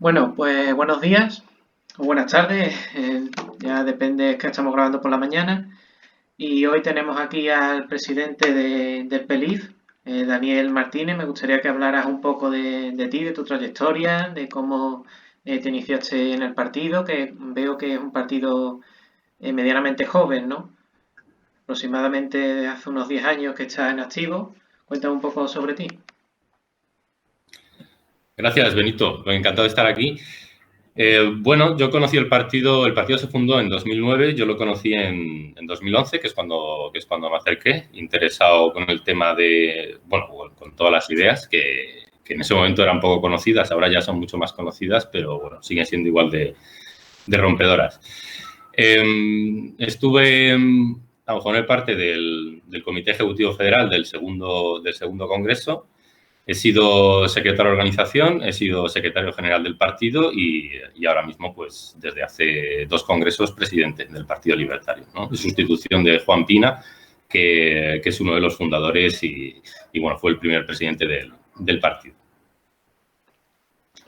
Bueno, pues buenos días o buenas tardes, ya depende, es que estamos grabando por la mañana. Y hoy tenemos aquí al presidente del PELIF, Daniel Martínez. Me gustaría que hablaras un poco de ti, de tu trayectoria, de cómo te iniciaste en el partido, que veo que es un partido medianamente joven, ¿no? Aproximadamente hace unos 10 años que está en activo. Cuéntame un poco sobre ti. Gracias, Benito. Encantado de estar aquí. Bueno, yo conocí el partido se fundó en 2009, yo lo conocí en 2011, que es cuando me acerqué, interesado con el tema de, bueno, con todas las ideas que en ese momento eran poco conocidas, ahora ya son mucho más conocidas, pero bueno, siguen siendo igual de rompedoras. Estuve, formé parte del Comité Ejecutivo Federal del segundo Congreso. He sido secretario de organización, he sido secretario general del partido y ahora mismo, pues, desde hace 2 congresos, presidente del Partido Libertario, ¿no? En sustitución de Juan Pina, que es uno de los fundadores y bueno, fue el primer presidente del partido.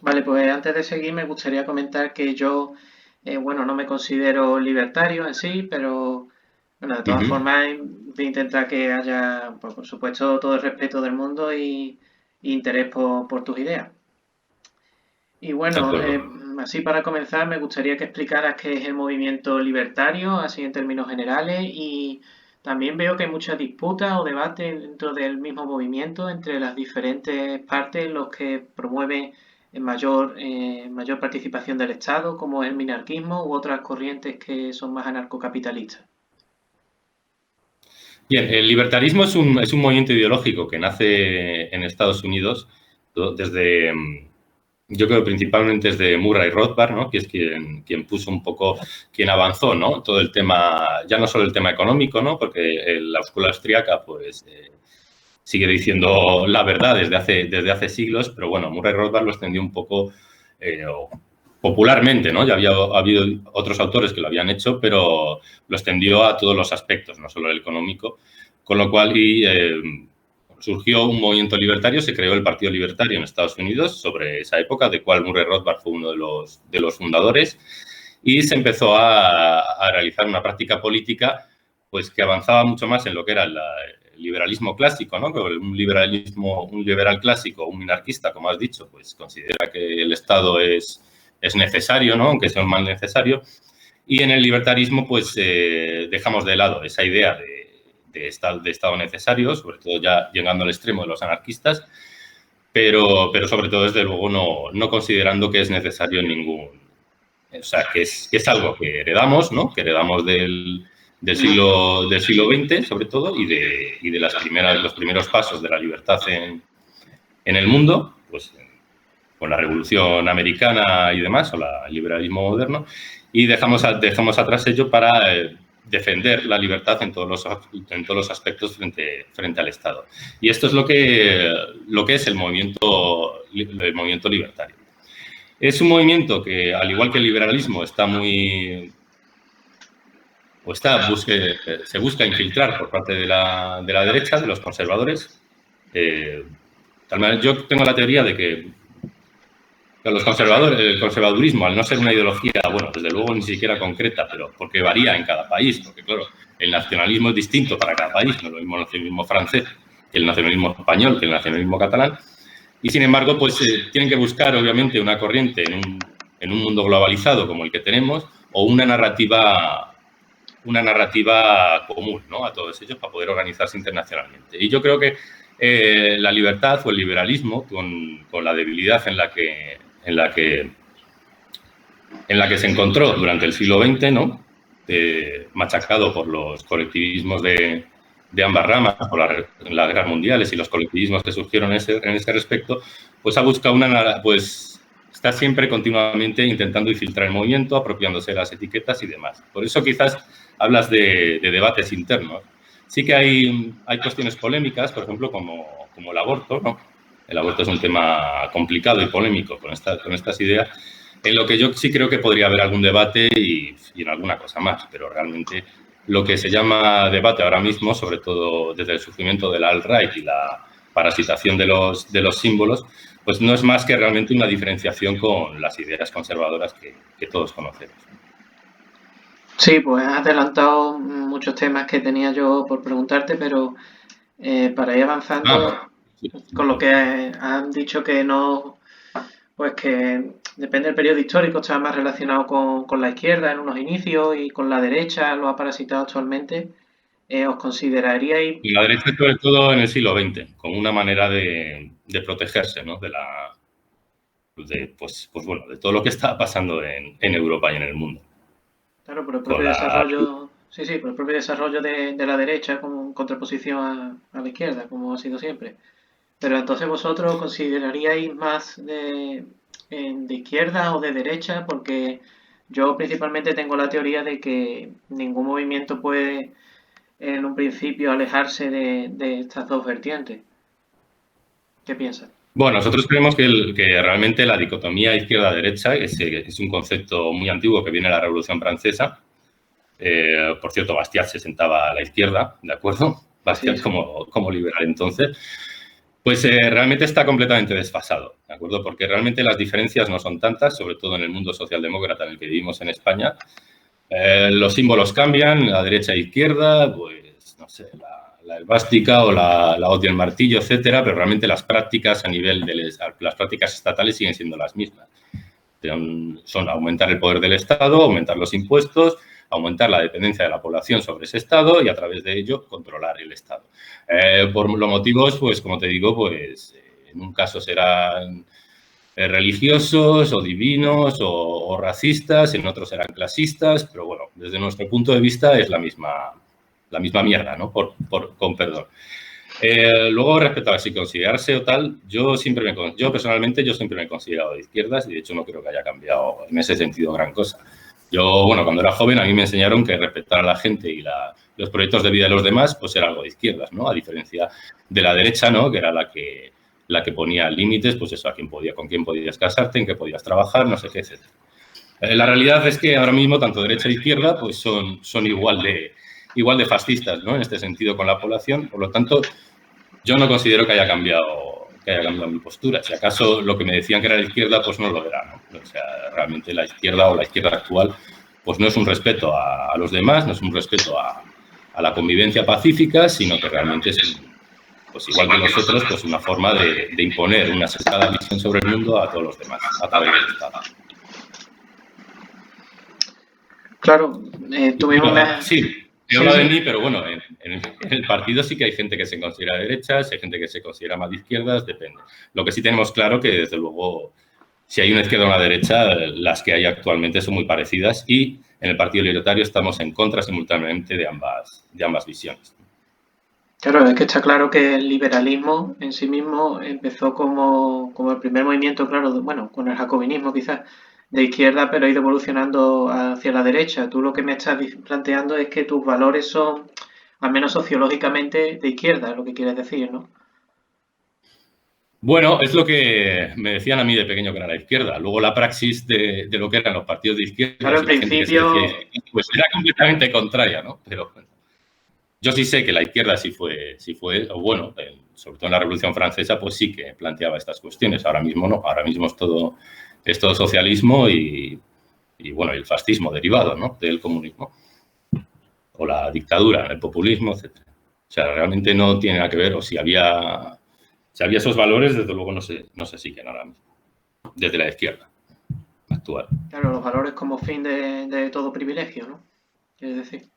Vale, pues antes de seguir me gustaría comentar que yo, bueno, no me considero libertario en sí, pero bueno, de todas Uh-huh. formas voy a intentar que haya, pues, por supuesto, todo el respeto del mundo y interés por tus ideas. Y De bueno, acuerdo. así para comenzar me gustaría que explicaras qué es el movimiento libertario, así en términos generales, y también veo que hay mucha disputa o debate dentro del mismo movimiento entre las diferentes partes, los que promueven mayor participación del Estado, como el minarquismo, u otras corrientes que son más anarcocapitalistas. Bien, el libertarismo es un movimiento ideológico que nace en Estados Unidos desde, yo creo principalmente desde Murray Rothbard, ¿no? Que es quien puso un poco, quien avanzó, ¿no? Todo el tema, ya no solo el tema económico, ¿no? Porque la escuela austríaca, pues, sigue diciendo la verdad desde hace siglos, pero bueno, Murray Rothbard lo extendió un poco popularmente, ¿no? Ya había habido otros autores que lo habían hecho, pero lo extendió a todos los aspectos, no solo el económico, con lo cual surgió un movimiento libertario, se creó el Partido Libertario en Estados Unidos sobre esa época, de cual Murray Rothbard fue uno de los fundadores, y se empezó a realizar una práctica política pues que avanzaba mucho más en lo que era el liberalismo clásico, ¿no? Un liberal clásico, un minarquista, como has dicho, pues considera que el Estado es necesario, ¿no? Aunque sea un mal necesario. Y en el libertarismo, pues dejamos de lado esa idea de Estado necesario, sobre todo ya llegando al extremo de los anarquistas, pero sobre todo, desde luego, no considerando que es necesario ningún... O sea, que es algo que heredamos, ¿no? Que heredamos del siglo XX, sobre todo, y de los primeros pasos de la libertad en el mundo, pues con la Revolución Americana y demás, o el liberalismo moderno, y dejamos atrás ello para defender la libertad en todos los aspectos frente al Estado. Y esto es lo que es el movimiento libertario. Es un movimiento que, al igual que el liberalismo, se busca infiltrar por parte de la derecha, de los conservadores. Tal manera, yo tengo la teoría de que los conservadores, el conservadurismo, al no ser una ideología, bueno, desde luego ni siquiera concreta, pero porque varía en cada país, porque claro, el nacionalismo es distinto para cada país, no es lo mismo el nacionalismo francés que el nacionalismo español, que el nacionalismo catalán, y sin embargo, pues tienen que buscar, obviamente, una corriente en un mundo globalizado como el que tenemos, o una narrativa común, ¿no? A todos ellos, para poder organizarse internacionalmente. Y yo creo que la libertad o el liberalismo, con la debilidad en la que se encontró durante el siglo XX, ¿no? Machacado por los colectivismos de ambas ramas, por las guerras mundiales y los colectivismos que surgieron en ese respecto, pues ha buscado está siempre continuamente intentando infiltrar el movimiento, apropiándose de las etiquetas y demás. Por eso quizás hablas de debates internos. Sí que hay cuestiones polémicas, por ejemplo, como el aborto, ¿no? El aborto es un tema complicado y polémico con estas ideas, en lo que yo sí creo que podría haber algún debate y en alguna cosa más, pero realmente lo que se llama debate ahora mismo, sobre todo desde el surgimiento del alt-right y la parasitación de los símbolos, pues no es más que realmente una diferenciación con las ideas conservadoras que todos conocemos. Sí, pues has adelantado muchos temas que tenía yo por preguntarte, pero para ir avanzando Sí. con lo que han dicho que no, pues que depende del periodo histórico, está más relacionado con la izquierda en unos inicios y con la derecha lo ha parasitado actualmente. ¿Os consideraríais? Y la derecha, sobre todo en el siglo XX, como una manera de protegerse, ¿no? De todo lo que está pasando en Europa y en el mundo. Claro, por el Con propio la, desarrollo, sí, sí, por el propio desarrollo de la derecha como en contraposición a la izquierda, como ha sido siempre. Pero entonces vosotros consideraríais más de izquierda o de derecha, porque yo principalmente tengo la teoría de que ningún movimiento puede en un principio alejarse de estas dos vertientes. ¿Qué piensas? Bueno, nosotros creemos que realmente la dicotomía izquierda-derecha es un concepto muy antiguo que viene de la Revolución Francesa. Por cierto, Bastiat se sentaba a la izquierda, ¿de acuerdo? Bastiat Sí, sí. como liberal entonces. Pues realmente está completamente desfasado, ¿de acuerdo? Porque realmente las diferencias no son tantas, sobre todo en el mundo socialdemócrata en el que vivimos en España. Los símbolos cambian, la derecha e izquierda, pues, no sé, la esvástica o la hoz y el martillo, etcétera, pero realmente las prácticas a nivel de las prácticas estatales siguen siendo las mismas. Son aumentar el poder del Estado, aumentar los impuestos, aumentar la dependencia de la población sobre ese Estado y a través de ello controlar el Estado. Por los motivos, pues como te digo, pues en un caso serán religiosos o divinos o racistas, en otros serán clasistas, pero bueno, desde nuestro punto de vista es la misma mierda, ¿no? Con perdón. Luego, respecto a si considerarse o tal, yo personalmente siempre me he considerado de izquierdas y de hecho no creo que haya cambiado en ese sentido gran cosa. Yo, bueno, cuando era joven a mí me enseñaron que respetar a la gente y los proyectos de vida de los demás, pues era algo de izquierdas, ¿no? A diferencia de la derecha, ¿no? Que era la que ponía límites, pues eso, con quién podías casarte, en qué podías trabajar, no sé qué, etc. La realidad es que ahora mismo tanto derecha e izquierda pues son igual de fascistas, ¿no? En este sentido con la población. Por lo tanto, yo no considero que haya cambiado mi postura. Si acaso lo que me decían que era la izquierda, pues no lo verá, ¿no? O sea, realmente la izquierda o la izquierda actual, pues no es un respeto a los demás, no es un respeto a la convivencia pacífica, sino que realmente es, pues igual que los otros, pues una forma de imponer una sesgada visión sobre el mundo a todos los demás, a través del Estado. Claro, tú mismo me has... Sí, he hablado de mí, pero bueno, en el partido sí que hay gente que se considera de derechas, hay gente que se considera más de izquierdas, depende. Lo que sí tenemos claro que, desde luego, si hay una izquierda o una derecha, las que hay actualmente son muy parecidas y en el Partido Libertario estamos en contra simultáneamente de ambas visiones. Claro, es que está claro que el liberalismo en sí mismo empezó como el primer movimiento, claro, bueno, con el jacobinismo quizás, de izquierda, pero ha ido evolucionando hacia la derecha. Tú lo que me estás planteando es que tus valores son, al menos sociológicamente, de izquierda, es lo que quieres decir, ¿no? Bueno, es lo que me decían a mí de pequeño que era la izquierda. Luego la praxis de lo que eran los partidos de Claro, izquierdas en y la gente que se decía principio, izquierda, pues era completamente contraria, ¿no? Pero bueno, yo sí sé que la izquierda sí fue, o bueno, sobre todo en la Revolución Francesa, pues sí que planteaba estas cuestiones. Ahora mismo no, ahora mismo es todo socialismo y bueno, el fascismo derivado, ¿no? Del comunismo. O la dictadura, el populismo, etc. O sea, realmente no tiene nada que ver, o si había esos valores, desde luego no se siguen ahora mismo, desde la izquierda actual. claro, los valores como fin de todo privilegio, ¿no? Quieres decir.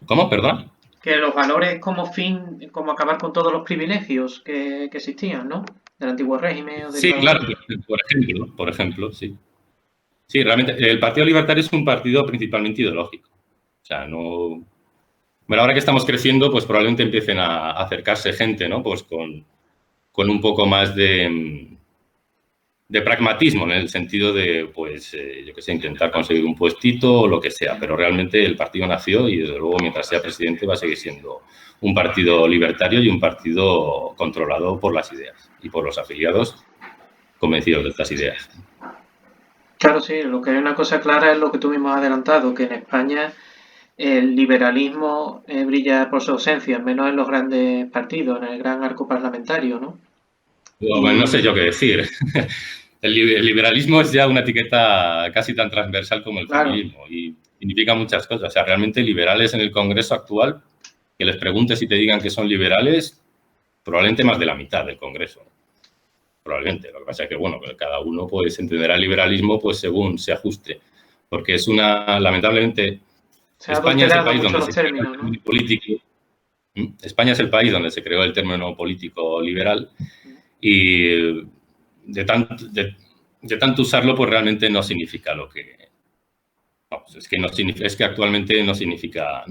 ¿Cómo? ¿Perdón? Que los valores como fin, como acabar con todos los privilegios que existían, ¿no? Del antiguo régimen o Sí, derivado de claro, él. por ejemplo, sí. Sí, realmente, el Partido Libertario es un partido principalmente ideológico. O sea, no... Bueno, ahora que estamos creciendo, pues probablemente empiecen a acercarse gente, ¿no? Pues con un poco más de pragmatismo, en el sentido de, pues, yo qué sé, intentar conseguir un puestito o lo que sea. Pero realmente el partido nació y, desde luego, mientras sea presidente, va a seguir siendo un partido libertario y un partido controlado por las ideas y por los afiliados convencidos de estas ideas. Claro, sí, lo que hay una cosa clara es lo que tú mismo has adelantado, que en España el liberalismo brilla por su ausencia, menos en los grandes partidos, en el gran arco parlamentario, ¿no? Bueno, no sé yo qué decir. El liberalismo es ya una etiqueta casi tan transversal como el Claro, feminismo y significa muchas cosas. O sea, realmente liberales en el Congreso actual, que les preguntes y te digan que son liberales, probablemente más de la mitad del Congreso. Probablemente. Lo que pasa es que, bueno, cada uno pues entenderá el liberalismo pues según se ajuste. Porque es lamentablemente, se ha España es el adulterado país mucho donde los se creó el términos, ¿no? término político. España es el país donde se creó el término político liberal y de tanto usarlo, pues realmente no significa lo que. Vamos, es que, no significa, es que actualmente no significa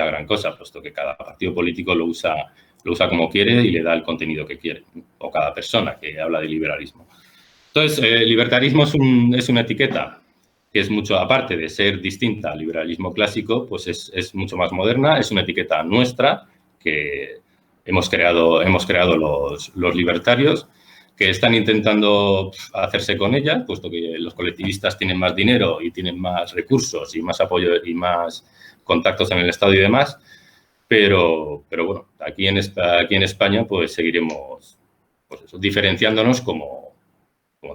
gran cosa, puesto que cada partido político lo usa como quiere y le da el contenido que quiere, o cada persona que habla de liberalismo. Entonces, libertarismo es una etiqueta que es mucho, aparte de ser distinta al liberalismo clásico, pues es mucho más moderna, es una etiqueta nuestra que hemos creado los libertarios, que están intentando hacerse con ella, puesto que los colectivistas tienen más dinero y tienen más recursos y más apoyo y más contactos en el Estado y demás, pero bueno, aquí en España pues seguiremos pues eso, diferenciándonos como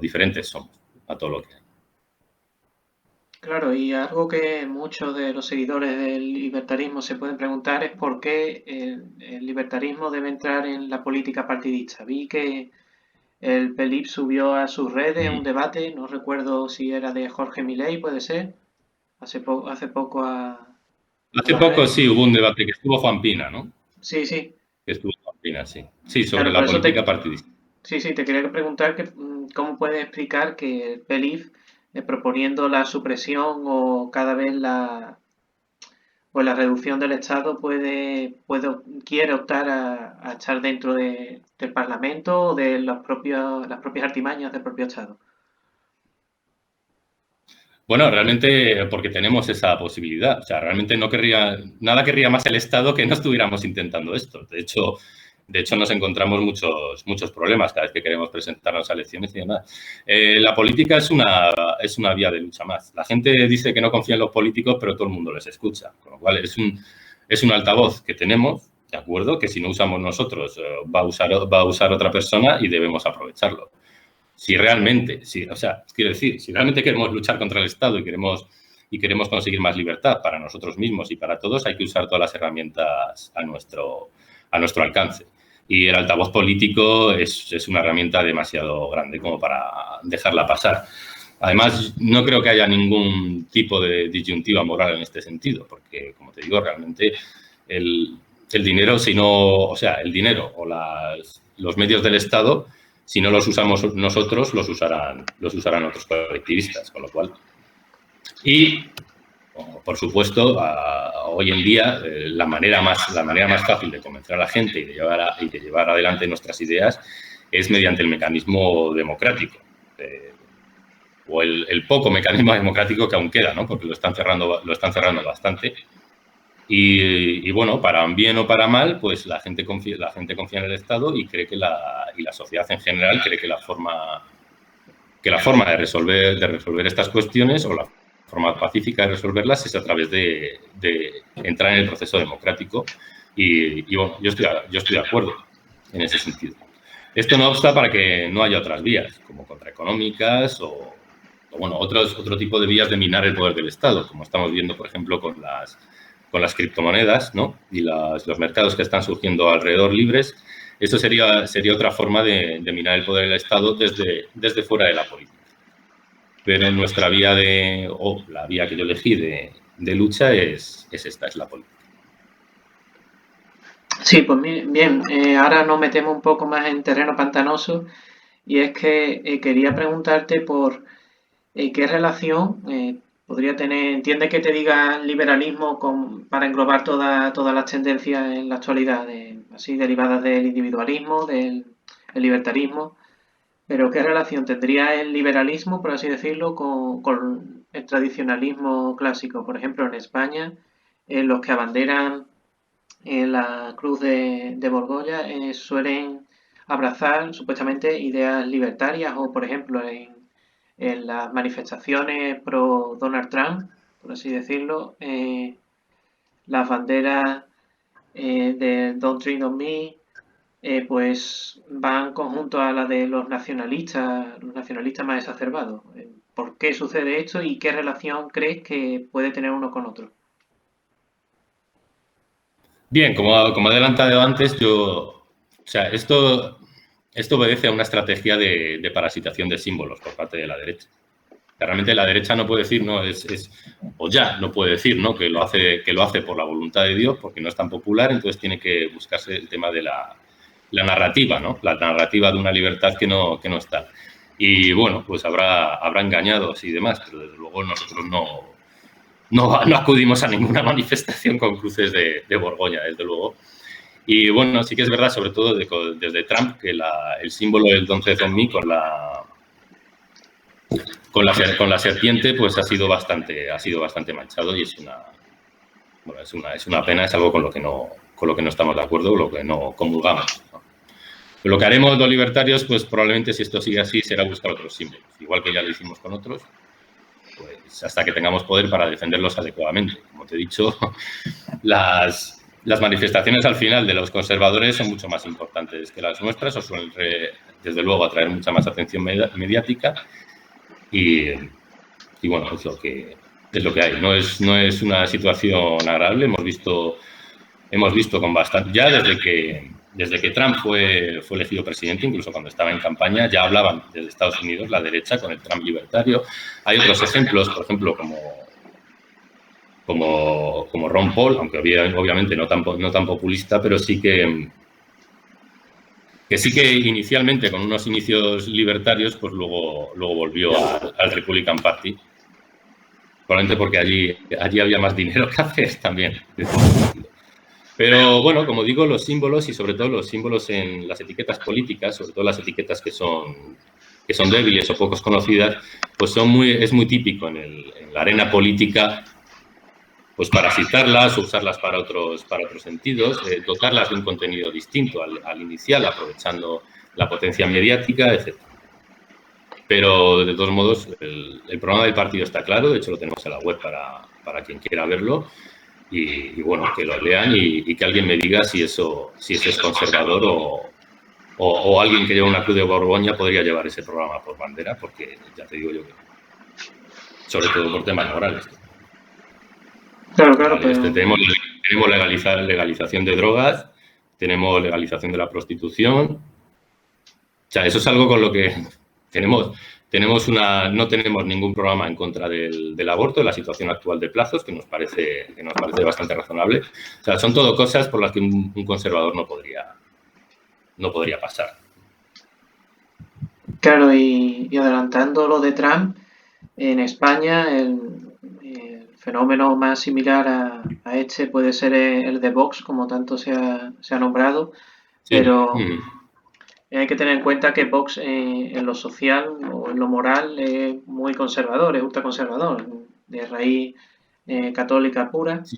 diferentes somos a todo lo que hay. Claro, y algo que muchos de los seguidores del libertarismo se pueden preguntar es por qué el libertarismo debe entrar en la política partidista. Vi que el PELIP subió a sus redes un debate, no recuerdo si era de Jorge Milei, puede ser, hace poco a Hace las poco redes. sí hubo un debate que estuvo Juan Pina, ¿no? Sí, sí, Que estuvo Juan Pina, sí. Sí, sobre claro, por la eso política partidista. sí, sí, te quería preguntar que, cómo puedes explicar que el PELIF, proponiendo la supresión o cada vez pues la reducción del Estado quiere optar a estar dentro del Parlamento o de las propias artimañas del propio Estado. Bueno, realmente porque tenemos esa posibilidad. O sea, realmente nada querría más el Estado que no estuviéramos intentando esto. De hecho nos encontramos muchos problemas cada vez que queremos presentarnos a elecciones y demás. La política es una vía de lucha más. La gente dice que no confía en los políticos, pero todo el mundo les escucha. Con lo cual es un altavoz que tenemos, ¿de acuerdo? Que si no usamos nosotros, va a usar otra persona y debemos aprovecharlo. Si realmente, o sea, quiero decir, si realmente queremos luchar contra el Estado y queremos conseguir más libertad para nosotros mismos y para todos, hay que usar todas las herramientas a nuestro alcance. Y el altavoz político es una herramienta demasiado grande como para dejarla pasar. Además, no creo que haya ningún tipo de disyuntiva moral en este sentido, porque, como te digo, realmente el, el dinero, si no, o sea, el dinero o los medios del Estado, si no los usamos nosotros, los usarán otros colectivistas, con lo cual. Y, por supuesto, hoy en día la manera más fácil de convencer a la gente y de llevar adelante nuestras ideas es mediante el mecanismo democrático. O el poco mecanismo democrático que aún queda, ¿no? Porque lo están cerrando bastante. Y bueno, para bien o para mal, pues la gente confía en el Estado y cree y la sociedad en general cree que la forma de resolver estas cuestiones o la forma pacífica de resolverlas es a través de entrar en el proceso democrático. Y bueno, yo estoy de acuerdo en ese sentido. Esto no obsta para que no haya otras vías, como contraeconómicas o bueno, otro tipo de vías de minar el poder del Estado, como estamos viendo, por ejemplo, con las criptomonedas, ¿no? Y los mercados que están surgiendo alrededor libres. Eso sería otra forma de minar el poder del Estado desde fuera de la política. Pero nuestra vía o la vía que yo elegí de lucha es esta, es la política. Sí, pues bien, ahora nos metemos un poco más en terreno pantanoso y es que quería preguntarte por qué relación podría tener, entiende que te diga liberalismo para englobar todas las tendencias en la actualidad, así derivadas del individualismo, del el libertarismo, pero qué relación tendría el liberalismo, por así decirlo, con el tradicionalismo clásico. Por ejemplo, en España, los que abanderan la Cruz de Borgoña suelen abrazar supuestamente ideas libertarias o, por ejemplo, en las manifestaciones pro Donald Trump, por así decirlo, las banderas de Don't Tread on Me pues va en conjunto a la de los nacionalistas más exacerbados. ¿Por qué sucede esto y qué relación crees que puede tener uno con otro? Bien, como he adelantado antes, esto obedece a una estrategia de parasitación de símbolos por parte de la derecha. Realmente la derecha no puede decir, no o ya no puede decir, ¿no? Que lo hace por la voluntad de Dios, porque no es tan popular, entonces tiene que buscarse el tema de la narrativa, ¿no? La narrativa de una libertad que no está. Y bueno, pues habrá engañados y demás, pero desde luego nosotros no acudimos a ninguna manifestación con cruces de Borgoña, desde luego. Y bueno, sí que es verdad, sobre todo desde Trump, que el símbolo del Don't Tread on Me con la serpiente, pues ha sido bastante manchado y es una pena, es algo con lo que no estamos de acuerdo, lo que no comulgamos, ¿no? Lo que haremos los libertarios, pues probablemente si esto sigue así, será buscar otros símbolos, igual que ya lo hicimos con otros, pues hasta que tengamos poder para defenderlos adecuadamente. Como te he dicho, las manifestaciones al final de los conservadores son mucho más importantes que las nuestras, o suelen, desde luego, atraer mucha más atención mediática y bueno, es lo que hay. No es una situación agradable. Hemos visto con bastante, ya desde que Trump fue elegido presidente, incluso cuando estaba en campaña, ya hablaban desde Estados Unidos la derecha con el Trump libertario. Hay otros ejemplos, por ejemplo, como Ron Paul, aunque obviamente no tan populista, pero sí que inicialmente, con unos inicios libertarios, pues luego volvió al Republican Party. Probablemente porque allí había más dinero que hacer también. Pero bueno, como digo, los símbolos y sobre todo los símbolos en las etiquetas políticas, sobre todo las etiquetas que son débiles o poco conocidas, pues es muy típico en la arena política, pues parasitarlas, usarlas para otros sentidos, dotarlas de un contenido distinto al inicial, aprovechando la potencia mediática, etc. Pero, de todos modos, el programa del partido está claro, de hecho lo tenemos en la web para quien quiera verlo, y bueno, que lo lean y que alguien me diga si eso es conservador o alguien que lleva una cruz de Borgoña podría llevar ese programa por bandera, porque ya te digo yo que, sobre todo por temas morales. Claro, pero... Tenemos legalización de drogas, tenemos legalización de la prostitución. O sea, eso es algo con lo que no tenemos ningún programa en contra del aborto, de la situación actual de plazos, que nos parece bastante razonable. O sea, son todo cosas por las que un conservador no podría pasar. Claro, y adelantando lo de Trump, en España el fenómeno más similar a este puede ser el de Vox, como tanto se ha nombrado, Sí. pero hay que tener en cuenta que Vox en lo social o en lo moral es muy conservador, es ultraconservador, de raíz católica pura. Sí,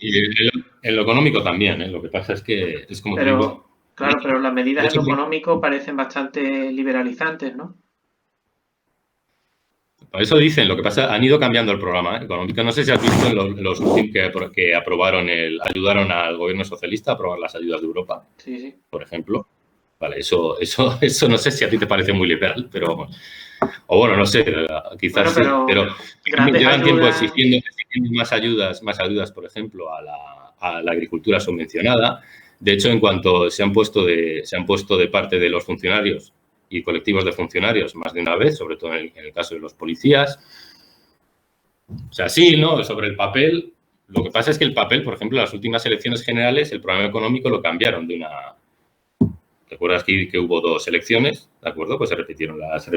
en lo económico también, ¿eh? Lo que pasa es que es como te digo. Claro, pero las medidas en lo económico parecen bastante liberalizantes, ¿no? Por eso dicen, lo que pasa, han ido cambiando el programa económico. No sé si has visto en los que aprobaron ayudaron al gobierno socialista a aprobar las ayudas de Europa, sí. Por ejemplo. Vale, eso no sé si a ti te parece muy liberal, pero... O bueno, no sé, quizás bueno, pero llevan tiempo exigiendo más ayudas, por ejemplo, a la agricultura subvencionada. De hecho, en cuanto se han puesto de parte de los funcionarios y colectivos de funcionarios más de una vez, sobre todo en el caso de los policías. O sea, sí, ¿no? Sobre el papel. Lo que pasa es que el papel, por ejemplo, en las últimas elecciones generales, el programa económico lo cambiaron de una... ¿Te acuerdas que hubo 2 elecciones? ¿De acuerdo? Pues se repitieron las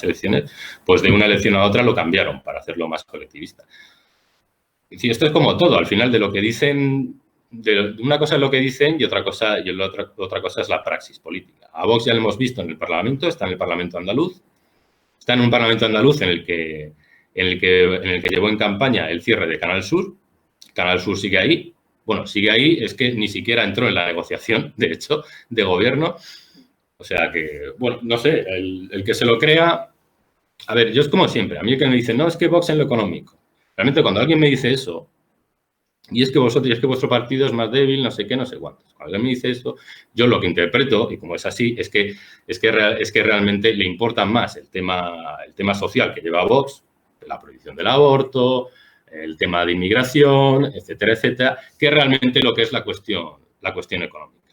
elecciones. Pues de una elección a otra lo cambiaron para hacerlo más colectivista. Y sí, esto es como todo. Al final, de lo que dicen... una cosa es lo que dicen y otra cosa es la praxis política. A Vox ya lo hemos visto en el Parlamento, está en el Parlamento andaluz. Está en un Parlamento andaluz en el que llevó en campaña el cierre de Canal Sur. Canal Sur sigue ahí. Bueno, sigue ahí, es que ni siquiera entró en la negociación, de hecho, de gobierno. O sea que, bueno, no sé, el que se lo crea... A ver, yo es como siempre, a mí el que me dice, no, es que Vox en lo económico. Realmente cuando alguien me dice eso, y es que vuestro partido es más débil, no sé qué, no sé cuántos. Cuando él me dice esto, yo lo que interpreto, y como es así, es que realmente le importa más el tema social que lleva Vox, la prohibición del aborto, el tema de inmigración, etcétera, etcétera, que realmente lo que es la cuestión económica.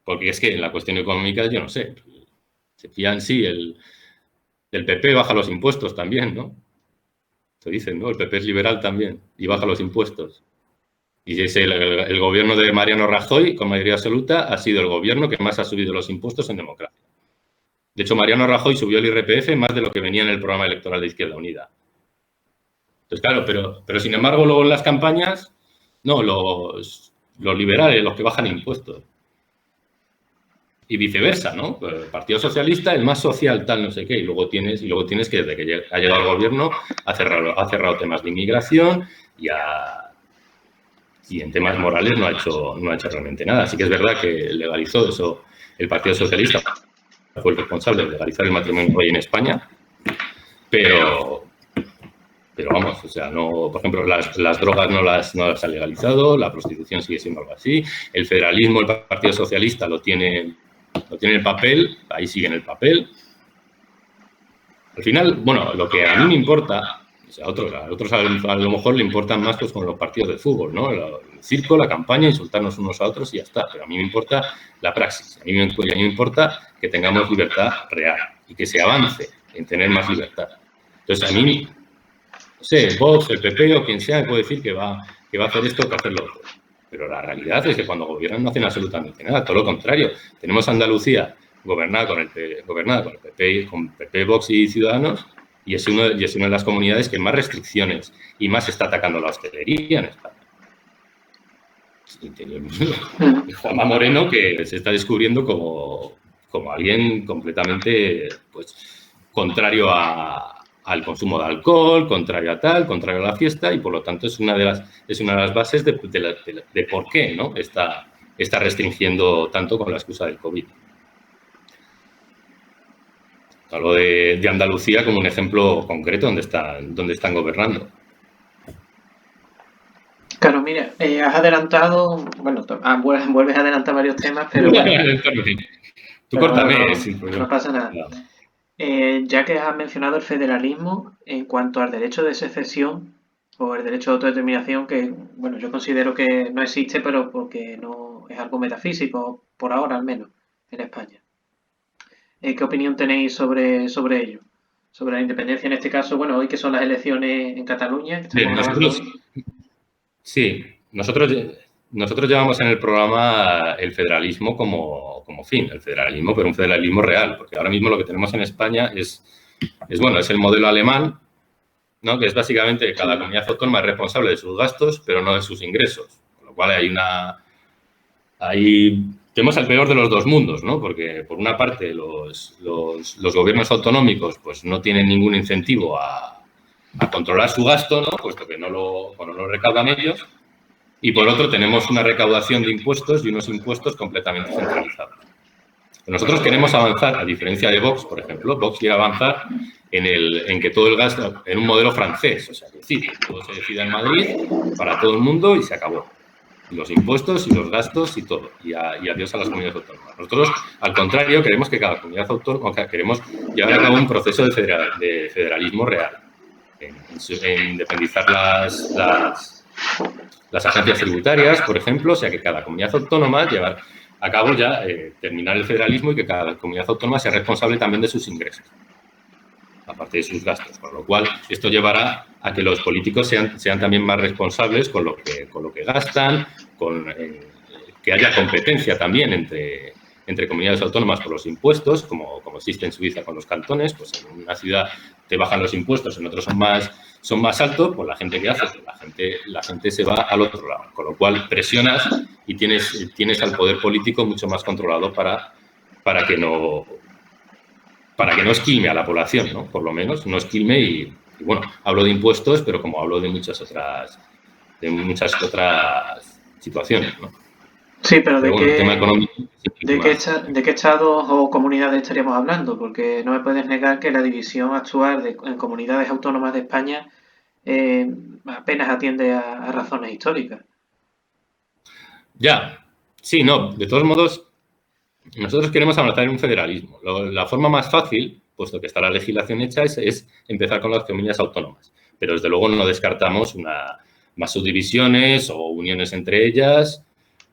Porque es que en la cuestión económica, yo no sé, se fían, sí, el PP baja los impuestos también, ¿no? Se dicen, ¿no? El PP es liberal también y baja los impuestos. Y es el gobierno de Mariano Rajoy, con mayoría absoluta, ha sido el gobierno que más ha subido los impuestos en democracia. De hecho, Mariano Rajoy subió el IRPF más de lo que venía en el programa electoral de Izquierda Unida. Entonces, claro, pero sin embargo, luego en las campañas, no, los liberales, los que bajan impuestos. Y viceversa, ¿no? El Partido Socialista, el más social, tal, no sé qué, y luego tienes que desde que ha llegado al gobierno ha cerrado temas de inmigración y en temas morales no ha hecho realmente nada. Así que es verdad que legalizó eso el Partido Socialista, fue el responsable de legalizar el matrimonio gay en España, pero vamos, o sea, no, por ejemplo, las drogas no las ha legalizado, la prostitución sigue siendo algo así, el federalismo, el Partido Socialista lo tiene en el papel, ahí sigue en el papel. Al final, bueno, lo que a mí me importa, o sea, a otros a lo mejor le importan más pues con los partidos de fútbol, ¿no? El circo, la campaña, insultarnos unos a otros y ya está. Pero a mí me importa la praxis, a mí me importa que tengamos libertad real y que se avance en tener más libertad. Entonces, a mí, no sé, Vox, el PP o quien sea, puede decir que va a hacer esto o que hacer lo otro. Pero la realidad es que cuando gobiernan no hacen absolutamente nada, todo lo contrario. Tenemos Andalucía gobernada con el PP, con PP, Vox y Ciudadanos, y es una de las comunidades que más restricciones y más está atacando la hostelería en España. Y Juanma Moreno, que se está descubriendo como alguien completamente pues, contrario al consumo de alcohol, contrario a tal, contrario a la fiesta, y por lo tanto es una de las bases de por qué, ¿no? está restringiendo tanto con la excusa del COVID. Hablo de Andalucía como un ejemplo concreto donde están gobernando. Claro, mira, has adelantado, bueno, vuelves a adelantar varios temas, pero bueno. Tú córtame, no pasa nada. Ya que has mencionado el federalismo, en cuanto al derecho de secesión o el derecho de autodeterminación, que, bueno, yo considero que no existe, pero porque no es algo metafísico, por ahora al menos, en España. ¿Qué opinión tenéis sobre ello? Sobre la independencia en este caso, bueno, hoy que son las elecciones en Cataluña. Bien, nosotros llevamos en el programa el federalismo como fin, el federalismo, pero un federalismo real, porque ahora mismo lo que tenemos en España es el modelo alemán, ¿no? Que es básicamente que cada comunidad autónoma es responsable de sus gastos, pero no de sus ingresos, con lo cual tenemos el peor de los dos mundos, ¿no? Porque por una parte los gobiernos autonómicos pues no tienen ningún incentivo a controlar su gasto, ¿no? Puesto que no lo recaudan ellos. Y por otro tenemos una recaudación de impuestos y unos impuestos completamente centralizados. Nosotros queremos avanzar, a diferencia de Vox, por ejemplo. Vox quiere avanzar en que todo el gasto, en un modelo francés, o sea, es decir, que todo se decida en Madrid para todo el mundo y se acabó. Y los impuestos y los gastos y todo. Y adiós a las comunidades autónomas. Nosotros, al contrario, queremos que cada comunidad autónoma, queremos llevar a cabo un proceso de federalismo real. En independizar las agencias tributarias, por ejemplo, o sea que cada comunidad autónoma llevar a cabo ya terminar el federalismo y que cada comunidad autónoma sea responsable también de sus ingresos, aparte de sus gastos, con lo cual esto llevará a que los políticos sean también más responsables con lo que gastan, que haya competencia también entre comunidades autónomas por los impuestos, como existe en Suiza con los cantones, pues en una ciudad te bajan los impuestos, en otros son más altos, pues la gente que hace, la gente se va al otro lado, con lo cual presionas y tienes al poder político mucho más controlado para que no esquilme a la población, ¿no? Por lo menos no esquilme y bueno, hablo de impuestos, pero como hablo de muchas otras situaciones, ¿no? Sí, pero ¿de qué estados o comunidades estaríamos hablando? Porque no me puedes negar que la división actual en comunidades autónomas de España apenas atiende a razones históricas. Ya, sí, no, de todos modos, nosotros queremos avanzar en un federalismo. La forma más fácil, puesto que está la legislación hecha, es empezar con las comunidades autónomas. Pero desde luego no descartamos más subdivisiones o uniones entre ellas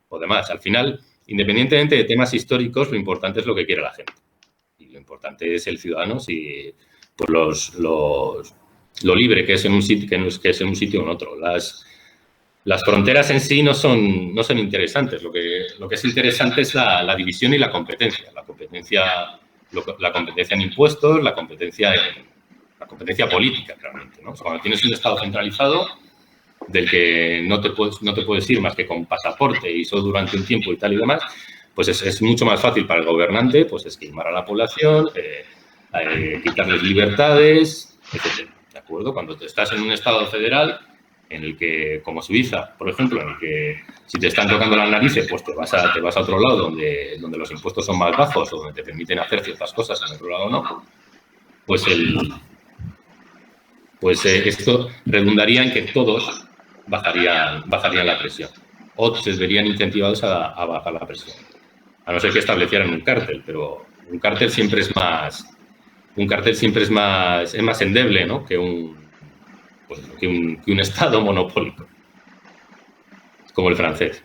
o demás. Al final, independientemente de temas históricos, lo importante es lo que quiere la gente. Y lo importante es el ciudadano, si pues lo libre que es en un sitio, que es en un sitio o en otro. Las fronteras en sí no son interesantes. Lo que es interesante es la división y la competencia. La competencia en impuestos, la competencia política, realmente, ¿no? O sea, cuando tienes un Estado centralizado del que no te puedes ir más que con pasaporte y solo durante un tiempo y tal y demás, pues es mucho más fácil para el gobernante pues esquilmar a la población, quitarles libertades, etc. ¿De acuerdo? Cuando estás en un Estado federal en el que, como Suiza, por ejemplo, en el que si te están tocando las narices, pues te vas a otro lado donde los impuestos son más bajos o donde te permiten hacer ciertas cosas, en otro lado no, pues esto redundaría en que todos bajarían la presión o se verían incentivados a bajar la presión. A no ser que establecieran un cártel, pero un cártel siempre es más endeble, ¿no? que un Estado monopólico, como el francés.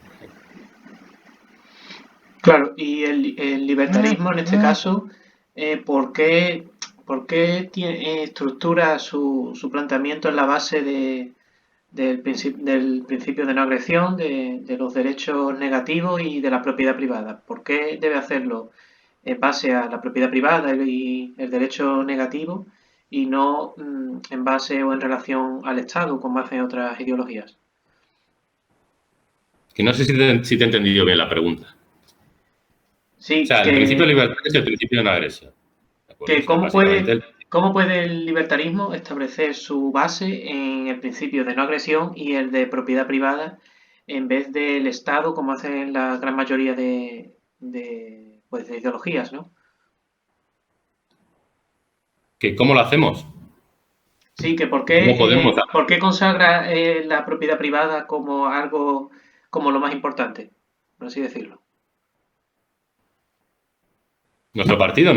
Claro, y el libertarismo en este caso, ¿por qué estructura su planteamiento en la base del principio de no agresión, de los derechos negativos y de la propiedad privada? ¿Por qué debe hacerlo en base a la propiedad privada y el derecho negativo y no en base o en relación al Estado, como hacen otras ideologías? Que no sé si te he entendido bien la pregunta. Sí, o sea, el principio de libertad es el principio de no agresión. Que ¿cómo puede el libertarismo establecer su base en el principio de no agresión y el de propiedad privada en vez del Estado, como hacen la gran mayoría de ideologías, ¿no? ¿Cómo lo hacemos? Sí, que ¿Cómo podemos hacerlo? ¿por qué consagra la propiedad privada como algo, como lo más importante, por así decirlo? Nuestro partido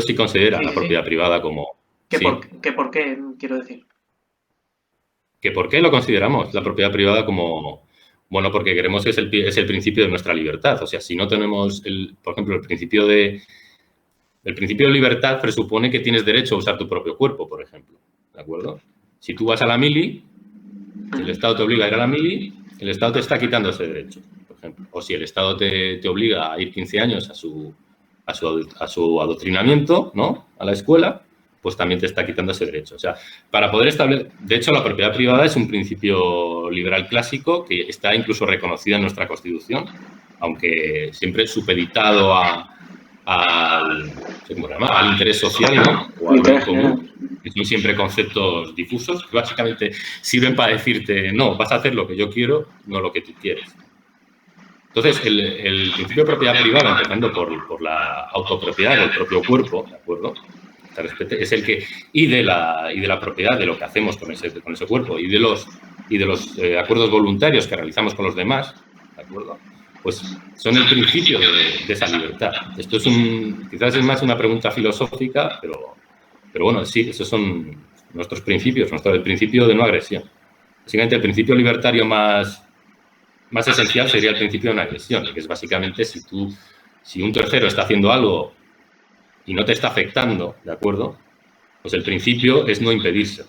sí considera la propiedad privada como... ¿Por qué, quiero decir? ¿Que por qué lo consideramos la propiedad privada como... Bueno, porque creemos que es el principio de nuestra libertad. O sea, si no tenemos, por ejemplo, el principio de libertad presupone que tienes derecho a usar tu propio cuerpo, por ejemplo. ¿De acuerdo? Si tú vas a la mili, el Estado te obliga a ir a la mili, el Estado te está quitando ese derecho, por ejemplo. O si el Estado te obliga a ir 15 años a su adoctrinamiento, ¿no? A la escuela, pues también te está quitando ese derecho. O sea, para poder establecer... De hecho, la propiedad privada es un principio liberal clásico que está incluso reconocido en nuestra Constitución, aunque siempre supeditado al interés social, ¿no? O al bien común, que son siempre conceptos difusos, que básicamente sirven para decirte, no, vas a hacer lo que yo quiero, no lo que tú quieres. Entonces, el principio de propiedad privada, empezando por la autopropiedad del propio cuerpo, ¿de acuerdo? Es el que... Y de la propiedad de lo que hacemos con ese cuerpo y de los acuerdos voluntarios que realizamos con los demás, ¿de acuerdo? Pues son el principio de esa libertad. Esto quizás es más una pregunta filosófica, pero bueno, sí, esos son nuestros principios, el principio de no agresión. Básicamente, el principio libertario más esencial sería el principio de no agresión, que es básicamente si un tercero está haciendo algo y no te está afectando, ¿de acuerdo? Pues el principio es no impedirse. O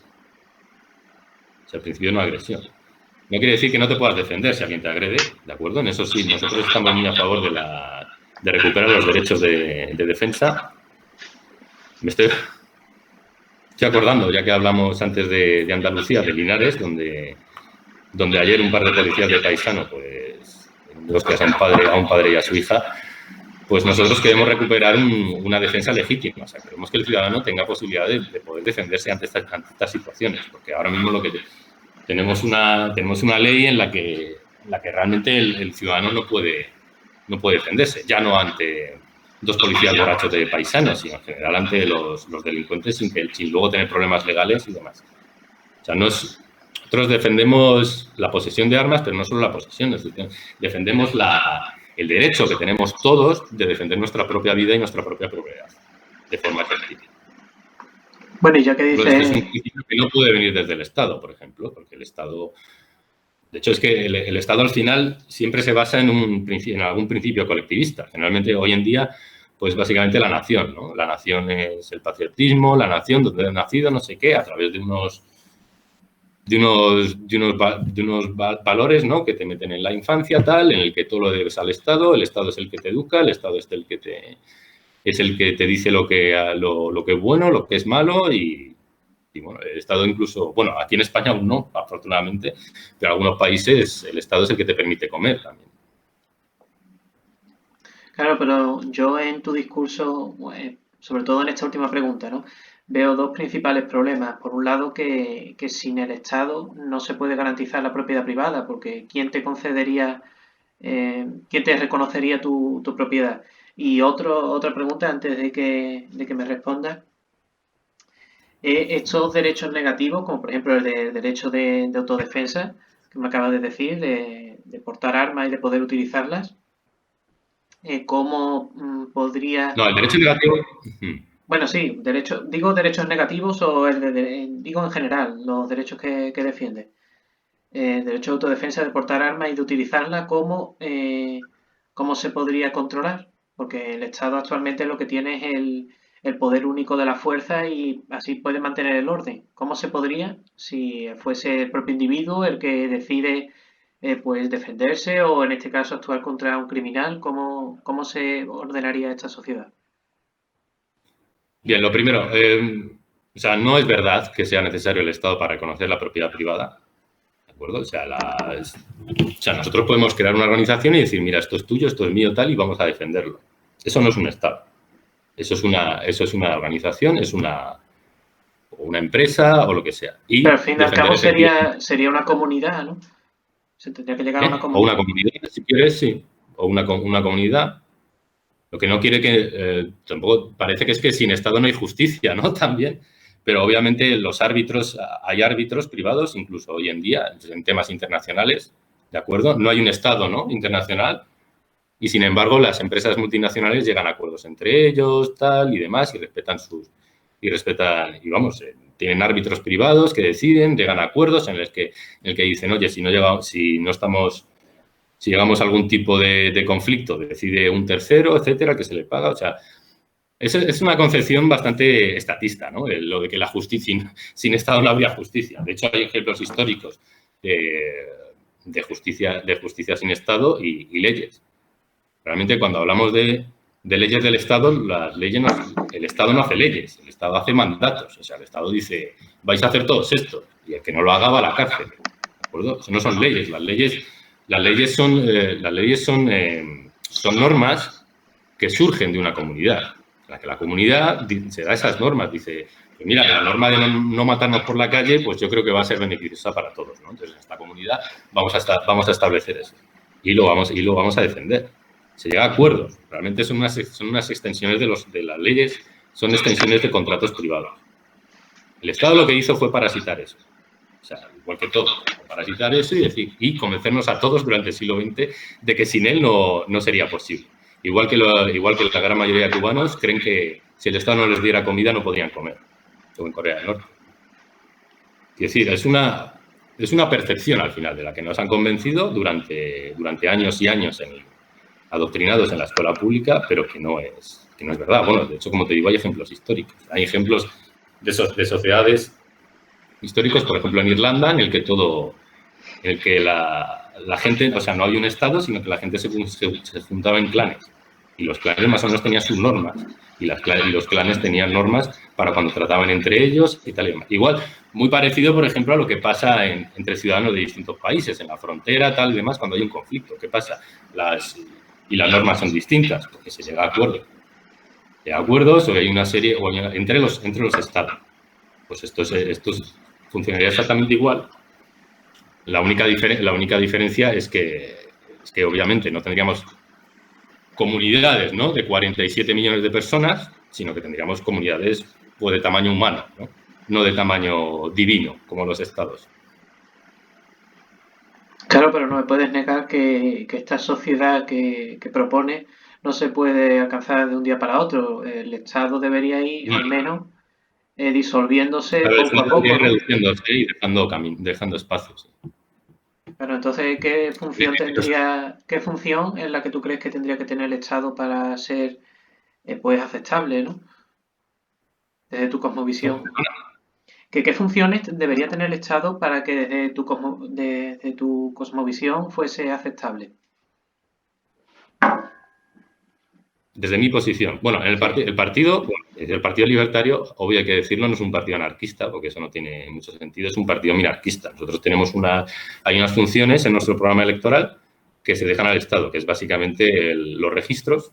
sea, el principio de no agresión. No quiere decir que no te puedas defender si alguien te agrede, ¿de acuerdo? En eso sí, nosotros estamos muy a favor de recuperar los derechos de defensa. Me estoy acordando, ya que hablamos antes de Andalucía, de Linares, donde ayer un par de policías de paisano, pues, los que a un padre y a su hija, pues nosotros queremos recuperar una defensa legítima. O sea, queremos que el ciudadano tenga posibilidad de poder defenderse ante estas situaciones, porque ahora mismo tenemos una ley en la que realmente el ciudadano no puede defenderse, ya no ante dos policías borrachos de paisanos, sino en general ante los delincuentes sin luego tener problemas legales y demás. O sea, no es Nosotros defendemos la posesión de armas, pero no solo la posesión, defendemos el derecho que tenemos todos de defender nuestra propia vida y nuestra propia propiedad, de forma efectiva. Bueno, y ya que dice... Este es un principio que no puede venir desde el Estado, por ejemplo, porque el Estado... De hecho, es que el Estado al final siempre se basa en algún principio colectivista. Generalmente, hoy en día, pues básicamente la nación, ¿no? La nación es el patriotismo, la nación donde he nacido, no sé qué, a través de unos valores, ¿no? Que te meten en la infancia, tal, en el que todo lo debes al Estado, el Estado es el que te educa, el Estado es el que te dice lo que es bueno, lo que es malo y bueno, el Estado incluso, bueno, aquí en España aún no, afortunadamente, pero en algunos países el Estado es el que te permite comer también. Claro, pero yo en tu discurso, sobre todo en esta última pregunta, ¿no? Veo dos principales problemas. Por un lado, que sin el Estado no se puede garantizar la propiedad privada, porque ¿quién te concedería, quién te reconocería tu propiedad? Y otra pregunta, antes de que me respondas, estos derechos negativos, como por ejemplo el derecho de autodefensa, que me acabas de decir, de portar armas y de poder utilizarlas, ¿cómo podría...? No, el derecho negativo... Bueno, sí, digo derechos negativos o digo en general, los derechos que defiende. Derecho de autodefensa, de portar armas y de utilizarla, ¿cómo se podría controlar? Porque el Estado actualmente lo que tiene es el poder único de la fuerza y así puede mantener el orden. ¿Cómo se podría, si fuese el propio individuo el que decide pues defenderse o en este caso actuar contra un criminal, cómo se ordenaría esta sociedad? Bien, lo primero, o sea, no es verdad que sea necesario el Estado para reconocer la propiedad privada, ¿de acuerdo? O sea, nosotros podemos crear una organización y decir, mira, esto es tuyo, esto es mío, tal, y vamos a defenderlo. Eso no es un Estado. Eso es una organización, es una empresa o lo que sea. Y pero al fin y al cabo sería una comunidad, ¿no? Se tendría que llegar a una o una comunidad. comunidad, si quieres, sí. O una comunidad. Lo que no quiere que... tampoco parece que es que sin Estado no hay justicia, ¿no? También. Pero obviamente hay árbitros privados, incluso hoy en día, en temas internacionales, ¿de acuerdo? No hay un Estado, ¿no? Internacional. Y sin embargo, las empresas multinacionales llegan a acuerdos entre ellos, tal y demás, y respetan, y vamos, tienen árbitros privados que deciden, llegan a acuerdos en el que dicen, oye, si llegamos a algún tipo de conflicto, decide un tercero, etcétera, que se le paga. O sea, es una concepción bastante estatista, ¿no? Lo de que la justicia, sin Estado no habría justicia. De hecho, hay ejemplos históricos de justicia sin Estado y leyes. Realmente, cuando hablamos de leyes del Estado, el Estado no hace leyes, el Estado hace mandatos. O sea, el Estado dice, vais a hacer todos esto, y el que no lo haga va a la cárcel. ¿De acuerdo? Eso no son leyes. Las leyes son normas que surgen de una comunidad. En la que la comunidad se da esas normas. Dice, pues mira, la norma de no matarnos por la calle, pues yo creo que va a ser beneficiosa para todos, ¿no? Entonces, en esta comunidad vamos a establecer eso. Y lo vamos a defender. Se llega a acuerdos. Realmente son unas extensiones de las leyes, son extensiones de contratos privados. El Estado lo que hizo fue parasitar eso. O sea, igual que todo, parasitar eso y convencernos a todos durante el siglo XX de que sin él no sería posible. Igual que la gran mayoría de cubanos creen que si el Estado no les diera comida no podrían comer, como en Corea del Norte. Es decir, es una percepción al final de la que nos han convencido durante años y años adoctrinados en la escuela pública, pero que no es verdad. Bueno, de hecho, como te digo, hay ejemplos históricos. Hay ejemplos de sociedades históricos, por ejemplo, en Irlanda, en el que la gente, o sea, no hay un Estado, sino que la gente se juntaba en clanes. Y los clanes más o menos tenían sus normas. Y los clanes tenían normas para cuando trataban entre ellos y tal y demás. Igual, muy parecido, por ejemplo, a lo que pasa entre ciudadanos de distintos países, en la frontera, tal y demás, cuando hay un conflicto. ¿Qué pasa? Las normas son distintas, porque se llega a acuerdos. De acuerdos o hay una serie, o entre los Estados. Pues esto funcionaría exactamente igual. La única diferencia es que obviamente no tendríamos comunidades, ¿no?, de 47 millones de personas, sino que tendríamos comunidades pues, de tamaño humano, ¿no? No de tamaño divino, como los Estados. Claro, pero no me puedes negar que esta sociedad que propone no se puede alcanzar de un día para otro. El Estado debería ir, al Bueno, menos, disolviéndose pero el poco a Estado debería poco, ir ¿no? reduciéndose y dejando espacios. Pero entonces, qué función es la que tú crees que tendría que tener el Estado para ser, pues, aceptable, ¿no? Desde tu cosmovisión. ¿Qué funciones debería tener el Estado para que desde tu cosmovisión fuese aceptable? Desde mi posición, bueno, Sí. el Partido Libertario, obvio hay que decirlo, no es un partido anarquista, porque eso no tiene mucho sentido, es un partido minarquista. Nosotros tenemos hay unas funciones en nuestro programa electoral que se dejan al Estado, que es básicamente los registros,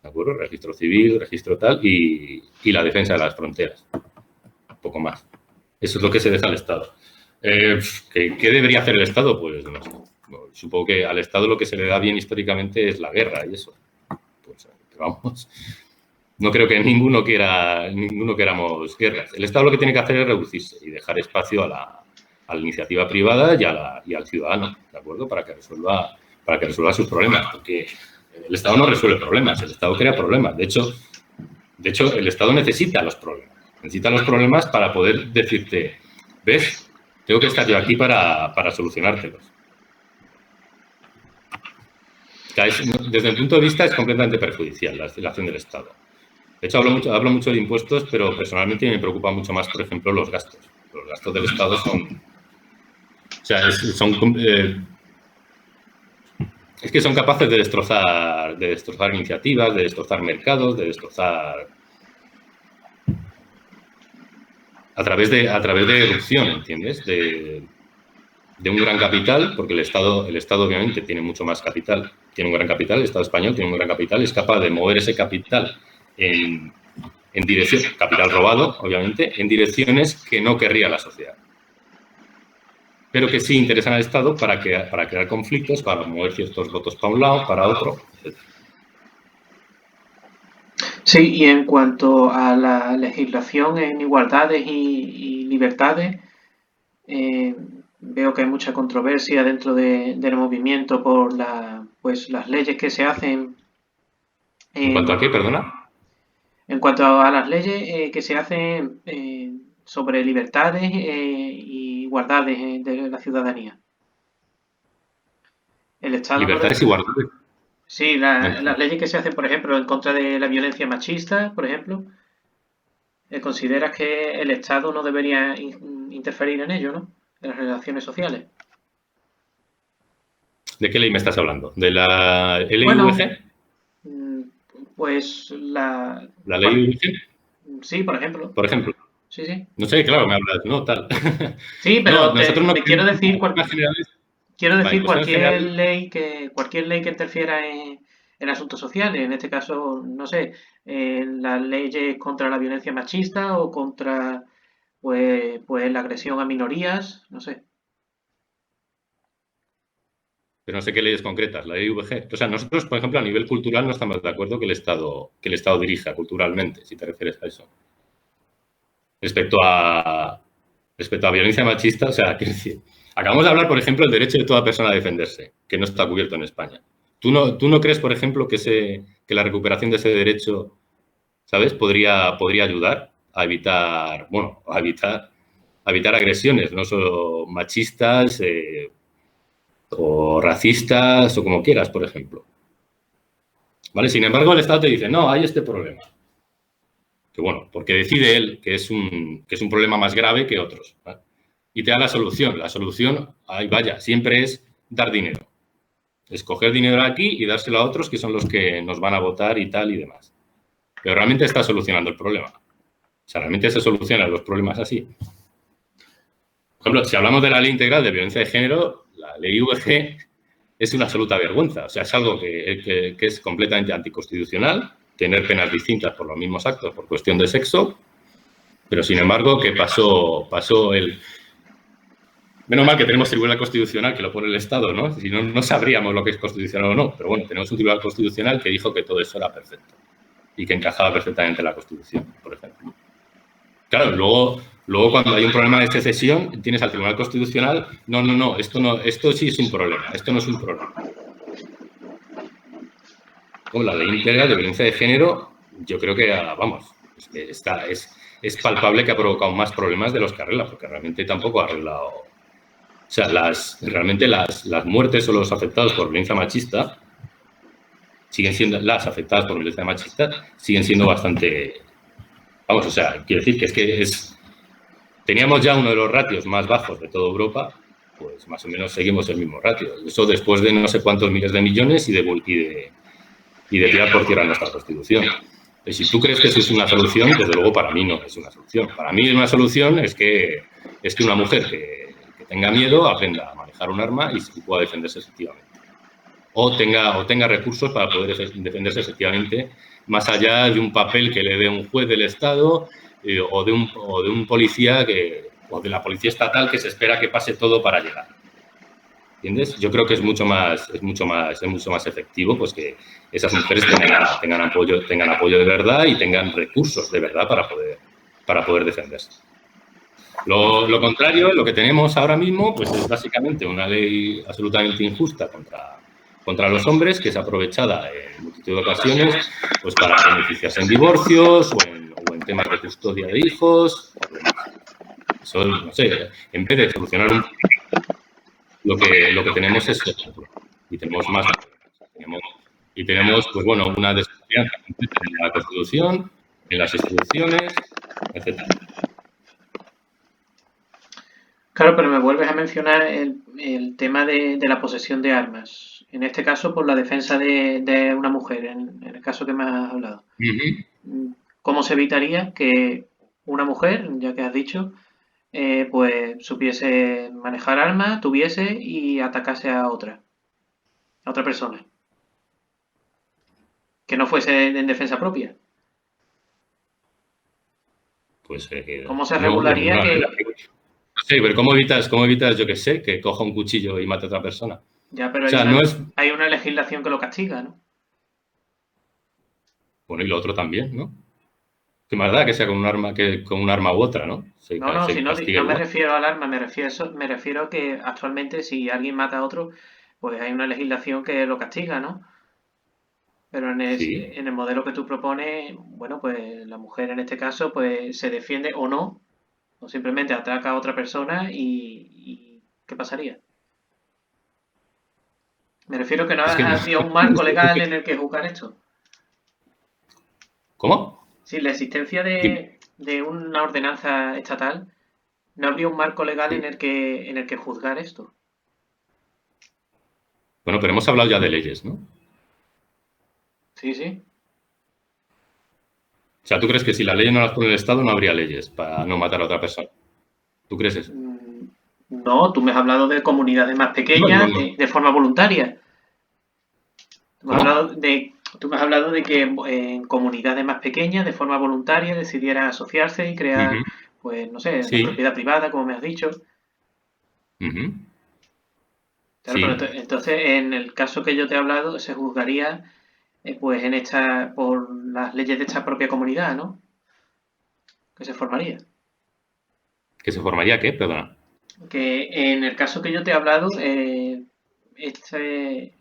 ¿de acuerdo? Registro civil, registro tal, y la defensa de las fronteras. Un poco más. Eso es lo que se deja al Estado. ¿Qué debería hacer el Estado? Pues no sé. Supongo que al Estado lo que se le da bien históricamente es la guerra y eso. Pues, vamos, no creo que ninguno queramos guerras. El Estado lo que tiene que hacer es reducirse y dejar espacio a la iniciativa privada y al ciudadano, ¿de acuerdo? Para que resuelva sus problemas, porque el Estado no resuelve problemas, el Estado crea problemas. De hecho, el Estado necesita los problemas. Necesita los problemas para poder decirte, ¿ves? Tengo que estar yo aquí para solucionártelos. O sea, desde mi punto de vista es completamente perjudicial la acción del Estado. De hecho, hablo mucho de impuestos, pero personalmente me preocupa mucho más, por ejemplo, los gastos. Los gastos del Estado es que son capaces de destrozar iniciativas, de destrozar mercados, de destrozar a través de erupción, ¿entiendes? De un gran capital, porque el Estado obviamente tiene mucho más capital, tiene un gran capital, el Estado español tiene un gran capital, es capaz de mover ese capital en dirección, capital robado, obviamente, en direcciones que no querría la sociedad. Pero que sí interesan al Estado para crear conflictos, para mover ciertos votos para un lado, para otro, etc. Sí, y en cuanto a la legislación en igualdades y libertades, eh, veo que hay mucha controversia dentro del movimiento por pues, las leyes que se hacen ¿En cuanto a en, qué, perdona? en cuanto a las leyes que se hacen sobre libertades y igualdades de la ciudadanía. El Estado no Libertades debe... y igualdad. Sí, las leyes que se hacen, por ejemplo, en contra de la violencia machista, por ejemplo, consideras que el Estado no debería interferir en ello, ¿no? En las relaciones sociales. ¿De qué ley me estás hablando? ¿De la Bueno, LIVG? mm, pues ¿La ley VG? sí, por ejemplo. Por ejemplo. Sí, sí. No sé, claro, me hablas, no, tal. Sí, No, pero nosotros no te quiero queremos decir, cuestiones generales. quiero Vale, decir cuestiones generales. cualquier ley que interfiera en asuntos sociales. En este caso, no sé, las leyes contra la violencia machista o contra, pues la agresión a minorías, no sé. Pero no sé qué leyes concretas, la ley VG. O sea, nosotros, por ejemplo, a nivel cultural no estamos de acuerdo que el Estado dirija culturalmente, si te refieres a eso. Respecto a, respecto a violencia machista, o sea, quiero decir, acabamos de hablar, por ejemplo, del derecho de toda persona a defenderse, que no está cubierto en España. ¿Tú no crees, por ejemplo, que la recuperación de ese derecho, ¿sabes?, podría ayudar a evitar, bueno, a evitar agresiones, no solo machistas o racistas o como quieras, por ejemplo. ¿Vale? Sin embargo, el Estado te dice, no, hay este problema. Que bueno, porque decide él que es un problema más grave que otros. ¿Vale? Y te da la solución. La solución, ahí vaya, siempre es dar dinero. Escoger dinero aquí y dárselo a otros que son los que nos van a votar y tal y demás. Pero realmente está solucionando el problema. O sea, realmente se solucionan los problemas así. Por ejemplo, si hablamos de la ley integral de violencia de género, la ley VG es una absoluta vergüenza. O sea, es algo que es completamente anticonstitucional, tener penas distintas por los mismos actos por cuestión de sexo, pero sin embargo que pasó el... Menos mal que tenemos Tribunal Constitucional que lo pone el Estado, ¿no? Si no, no sabríamos lo que es constitucional o no. Pero bueno, tenemos un Tribunal Constitucional que dijo que todo eso era perfecto y que encajaba perfectamente en la Constitución, por ejemplo. Claro, luego cuando hay un problema de secesión, tienes al Tribunal Constitucional, no, esto sí es un problema, esto no es un problema. Con la ley integral de violencia de género, yo creo que, vamos, es palpable que ha provocado más problemas de los que arregla, porque realmente tampoco ha arreglado. O sea, realmente las muertes o los afectados por violencia machista siguen siendo, las afectadas por violencia machista siguen siendo bastante. Vamos, o sea, quiero decir que teníamos ya uno de los ratios más bajos de toda Europa, pues más o menos seguimos el mismo ratio. Eso después de no sé cuántos miles de millones y de tirar por tierra nuestra Constitución. Y si tú crees que eso es una solución, desde luego para mí no es una solución. Para mí una solución es que una mujer que tenga miedo aprenda a manejar un arma y pueda defenderse efectivamente. O tenga recursos para poder defenderse efectivamente, más allá de un papel que le dé un juez del Estado o de un policía o de la policía estatal que se espera que pase todo para llegar. ¿Entiendes? Yo creo que es mucho más efectivo pues que esas mujeres tengan apoyo de verdad y tengan recursos de verdad para poder defenderse. Lo contrario, lo que tenemos ahora mismo, pues es básicamente una ley absolutamente injusta contra los hombres, que es aprovechada en multitud de ocasiones pues para beneficiarse en divorcios o en temas de custodia de hijos. Eso, no sé, en vez de solucionar lo que tenemos es y tenemos más y tenemos pues bueno una desconfianza en la Constitución, en las instituciones, etcétera. Claro, pero me vuelves a mencionar el tema de la posesión de armas. En este caso, por la defensa de una mujer, en el caso que me has hablado. ¿Cómo se evitaría que una mujer, ya que has dicho, pues supiese manejar armas, tuviese y atacase a otra persona? Que no fuese en defensa propia. Pues ¿cómo se regularía que...? Sí, pero ¿cómo evitas, yo qué sé, que coja un cuchillo y mate a otra persona? Ya, pero o sea, hay una legislación que lo castiga, ¿no? Bueno, y lo otro también, ¿no? Que más da que sea con un arma u otra, ¿no? No me refiero al arma, me refiero a que actualmente si alguien mata a otro, pues hay una legislación que lo castiga, ¿no? Pero en el modelo que tú propones, bueno, pues la mujer en este caso, pues se defiende o no, o simplemente ataca a otra persona y ¿qué pasaría? Me refiero que no había un marco legal en el que juzgar esto. ¿Cómo? Sí, la existencia de una ordenanza estatal, ¿no habría un marco legal en el que juzgar esto? Bueno, pero hemos hablado ya de leyes, ¿no? Sí, sí. O sea, ¿tú crees que si la ley no las pone el Estado no habría leyes para no matar a otra persona? ¿Tú crees eso? No, tú me has hablado de comunidades más pequeñas, no. de forma voluntaria. Tú me has hablado de que en comunidades más pequeñas, de forma voluntaria, decidieran asociarse y crear, pues, no sé, la propiedad privada, como me has dicho. Claro, pero entonces, en el caso que yo te he hablado, se juzgaría, pues, por las leyes de esta propia comunidad, ¿no? Que se formaría. ¿Que se formaría qué? Perdona. Que en el caso que yo te he hablado, este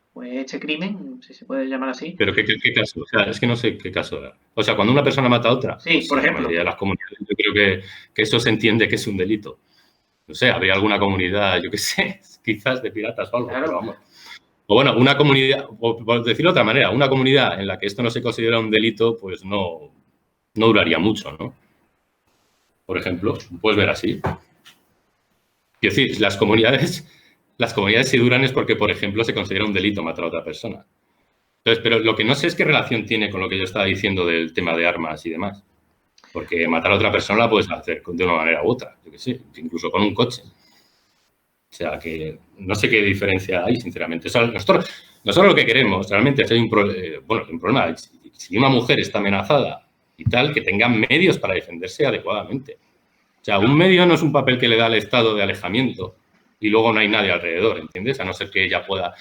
crimen, si se puede llamar así. ¿Pero qué caso? O sea, es que no sé qué caso era. O sea, cuando una persona mata a otra, sí, pues por ejemplo. La mayoría de las comunidades, yo creo que eso se entiende que es un delito. No sé, habría alguna comunidad, yo qué sé, quizás de piratas o algo, claro. Pero vamos. O bueno, una comunidad, o por decirlo de otra manera, una comunidad en la que esto no se considera un delito, pues no duraría mucho, ¿no? Por ejemplo, puedes ver así. Quiero decir, las comunidades si duran es porque, por ejemplo, se considera un delito matar a otra persona. Entonces, pero lo que no sé es qué relación tiene con lo que yo estaba diciendo del tema de armas y demás. Porque matar a otra persona la puedes hacer de una manera u otra, yo qué sé, incluso con un coche. O sea, que no sé qué diferencia hay, sinceramente. O sea, nosotros lo que queremos realmente es un problema. Si una mujer está amenazada y tal, que tenga medios para defenderse adecuadamente. O sea, un medio no es un papel que le da al Estado de alejamiento y luego no hay nadie alrededor, ¿entiendes? A no ser que ella pueda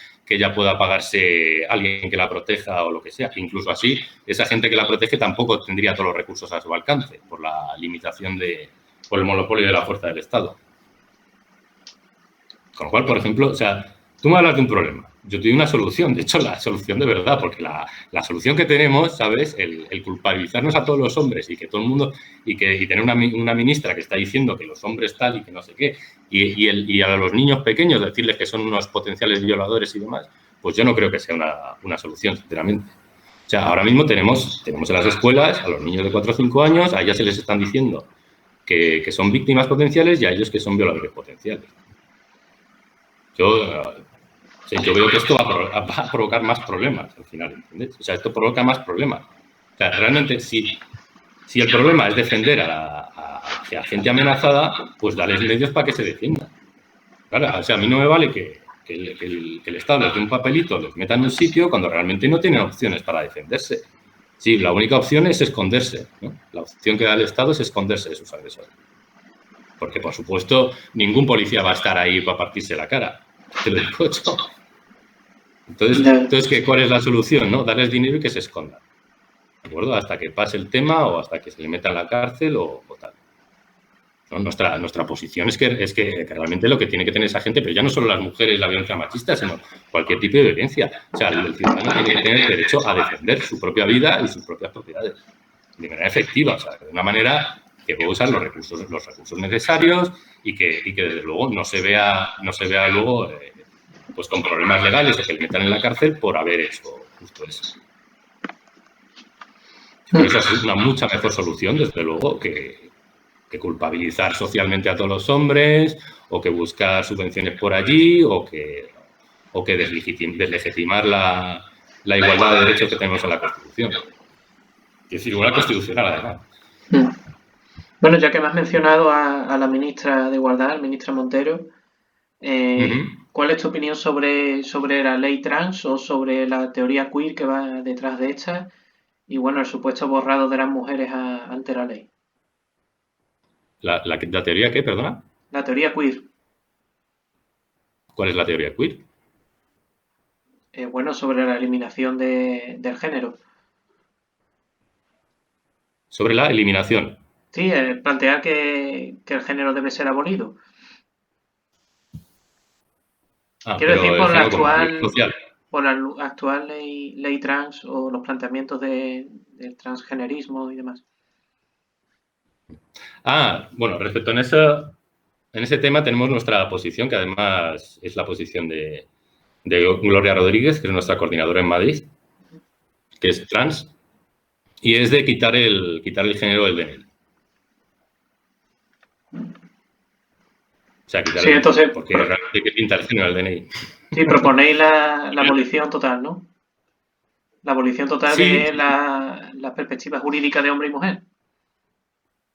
pagarse a alguien que la proteja o lo que sea. Incluso así, esa gente que la protege tampoco tendría todos los recursos a su alcance por la limitación por el monopolio de la fuerza del Estado. Con lo cual, por ejemplo, o sea, tú me hablas de un problema, yo te doy una solución, de hecho, la solución de verdad, porque la solución que tenemos, ¿sabes? El culpabilizarnos a todos los hombres y que todo el mundo, y tener una ministra que está diciendo que los hombres tal y que no sé qué, y a los niños pequeños decirles que son unos potenciales violadores y demás, pues yo no creo que sea una solución, sinceramente. O sea, ahora mismo tenemos en las escuelas a los niños de 4 o 5 años, a ellas se les están diciendo que son víctimas potenciales y a ellos que son violadores potenciales. Yo veo que esto va a provocar más problemas al final, ¿entiendes? O sea, esto provoca más problemas. O sea, realmente, si el problema es defender a gente amenazada, pues dales medios para que se defiendan. Claro, o sea, a mí no me vale que el Estado les dé un papelito, les meta en un sitio cuando realmente no tienen opciones para defenderse. Sí, la única opción es esconderse, ¿no? La opción que da el Estado es esconderse de sus agresores. Porque, por supuesto, ningún policía va a estar ahí para partirse la cara. Te lo digo yo. Entonces, ¿cuál es la solución? ¿No? Darles dinero y que se escondan. ¿De acuerdo? Hasta que pase el tema o hasta que se le meta en la cárcel o tal. ¿No? Nuestra posición es que realmente lo que tiene que tener esa gente, pero ya no solo las mujeres, la violencia machista, sino cualquier tipo de violencia. O sea, el ciudadano tiene que tener derecho a defender su propia vida y sus propias propiedades. De manera efectiva, o sea, de una manera que pueda usar los recursos necesarios y que desde luego no se vea luego pues con problemas legales o que le metan en la cárcel por haber hecho justo eso. Pero esa es una mucha mejor solución, desde luego, que culpabilizar socialmente a todos los hombres o que buscar subvenciones por allí o que deslegitimar la igualdad de derechos que tenemos en la Constitución. Es decir, igualdad constitucional, además. Bueno, ya que me has mencionado a la ministra de Igualdad, la ministra Montero, ¿cuál es tu opinión sobre la ley trans o sobre la teoría queer que va detrás de esta? Y bueno, el supuesto borrado de las mujeres ante la ley. ¿La teoría qué, perdona? La teoría queer. ¿Cuál es la teoría queer? Bueno, sobre la eliminación del género. Sobre la eliminación. Sí, plantear que el género debe ser abolido. Quiero decir, por la actual ley trans o los planteamientos del transgenerismo y demás. Bueno, respecto en ese tema tenemos nuestra posición, que además es la posición de Gloria Rodríguez, que es nuestra coordinadora en Madrid, que es trans, y es de quitar el género del DNI. O sea, quitar entonces, porque realmente que pinta el género del DNI. Sí, proponéis la abolición total, ¿no? La abolición total de la perspectiva jurídica de hombre y mujer.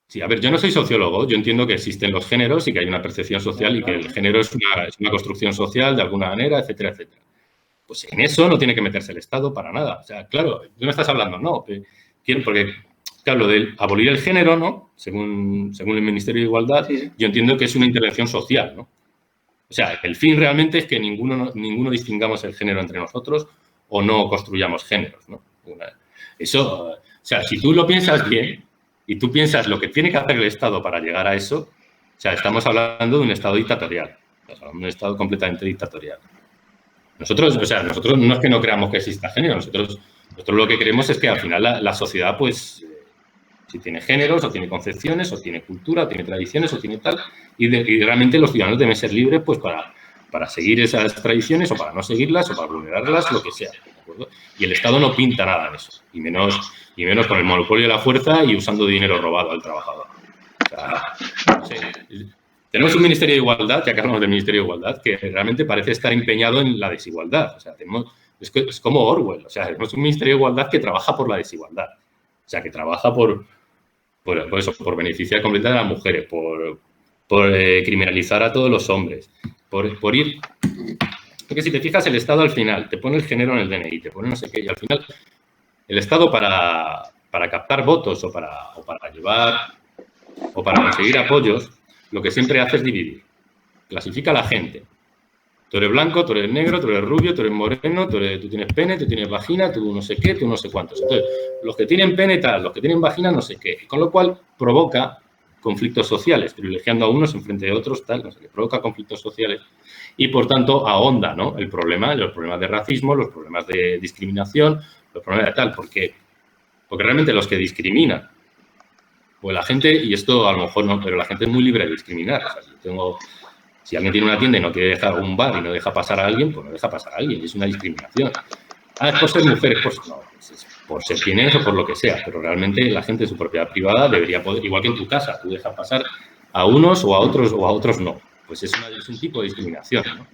Sí, a ver, yo no soy sociólogo, yo entiendo que existen los géneros y que hay una percepción social y que el género es una construcción social de alguna manera, etcétera, etcétera. Pues en eso no tiene que meterse el Estado para nada. O sea, claro, tú me estás hablando, no, porque hablo de abolir el género, ¿no? Según el Ministerio de Igualdad, sí. Yo entiendo que es una intervención social, ¿no? O sea, el fin realmente es que ninguno distingamos el género entre nosotros o no construyamos géneros, ¿no? Eso, o sea, si tú lo piensas bien y tú piensas lo que tiene que hacer el Estado para llegar a eso, o sea, estamos hablando de un Estado dictatorial, un Estado completamente dictatorial. Nosotros no es que no creamos que exista género, nosotros lo que queremos es que al final la sociedad, pues, si tiene géneros, o tiene concepciones, o tiene cultura, o tiene tradiciones, o tiene tal, y realmente los ciudadanos deben ser libres, pues, para seguir esas tradiciones, o para no seguirlas, o para vulnerarlas, lo que sea, ¿de acuerdo? Y el Estado no pinta nada en eso, y menos con el monopolio de la fuerza y usando dinero robado al trabajador. O sea, no sé, tenemos un Ministerio de Igualdad, ya que hablamos del Ministerio de Igualdad, que realmente parece estar empeñado en la desigualdad. O sea, es como Orwell. O sea, tenemos un Ministerio de Igualdad que trabaja por la desigualdad. O sea, que trabaja por beneficiar completamente a las mujeres, por criminalizar a todos los hombres, por ir... Porque si te fijas, el Estado al final te pone el género en el DNI, te pone no sé qué, y al final el Estado para captar votos o para llevar o para conseguir apoyos, lo que siempre hace es dividir. clasifica a la gente. Tú eres blanco, tú eres negro, tú eres rubio, tú eres moreno, tú tienes pene, tú tienes vagina, tú no sé qué, tú no sé cuántos. Entonces, los que tienen pene tal, los que tienen vagina no sé qué. Con lo cual provoca conflictos sociales, privilegiando a unos en frente de otros, tal, no sé qué. Provoca conflictos sociales y, por tanto, ahonda, ¿no?, los problemas de racismo, los problemas de discriminación, los problemas de tal. Porque realmente los que discriminan, pues la gente, y esto a lo mejor no, pero la gente es muy libre de discriminar. O sea, si alguien tiene una tienda y no quiere dejar un bar y no deja pasar a alguien, pues no deja pasar a alguien. Es una discriminación. Es por ser mujer, pues no, es por ser quien es o por lo que sea. Pero realmente la gente en su propiedad privada debería poder, igual que en tu casa, tú dejas pasar a unos o a otros no. Pues es un tipo de discriminación, ¿no?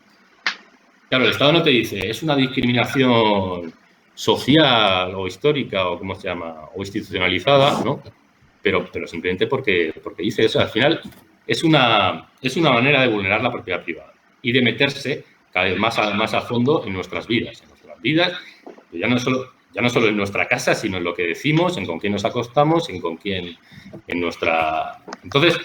Claro, el Estado no te dice, es una discriminación social o histórica o cómo se llama, o institucionalizada, ¿no? Pero simplemente porque dice eso. Al final es una manera de vulnerar la propiedad privada y de meterse cada vez más a fondo en nuestras vidas. Ya no solo en nuestra casa, sino en lo que decimos, en con quién nos acostamos, en nuestra... Entonces,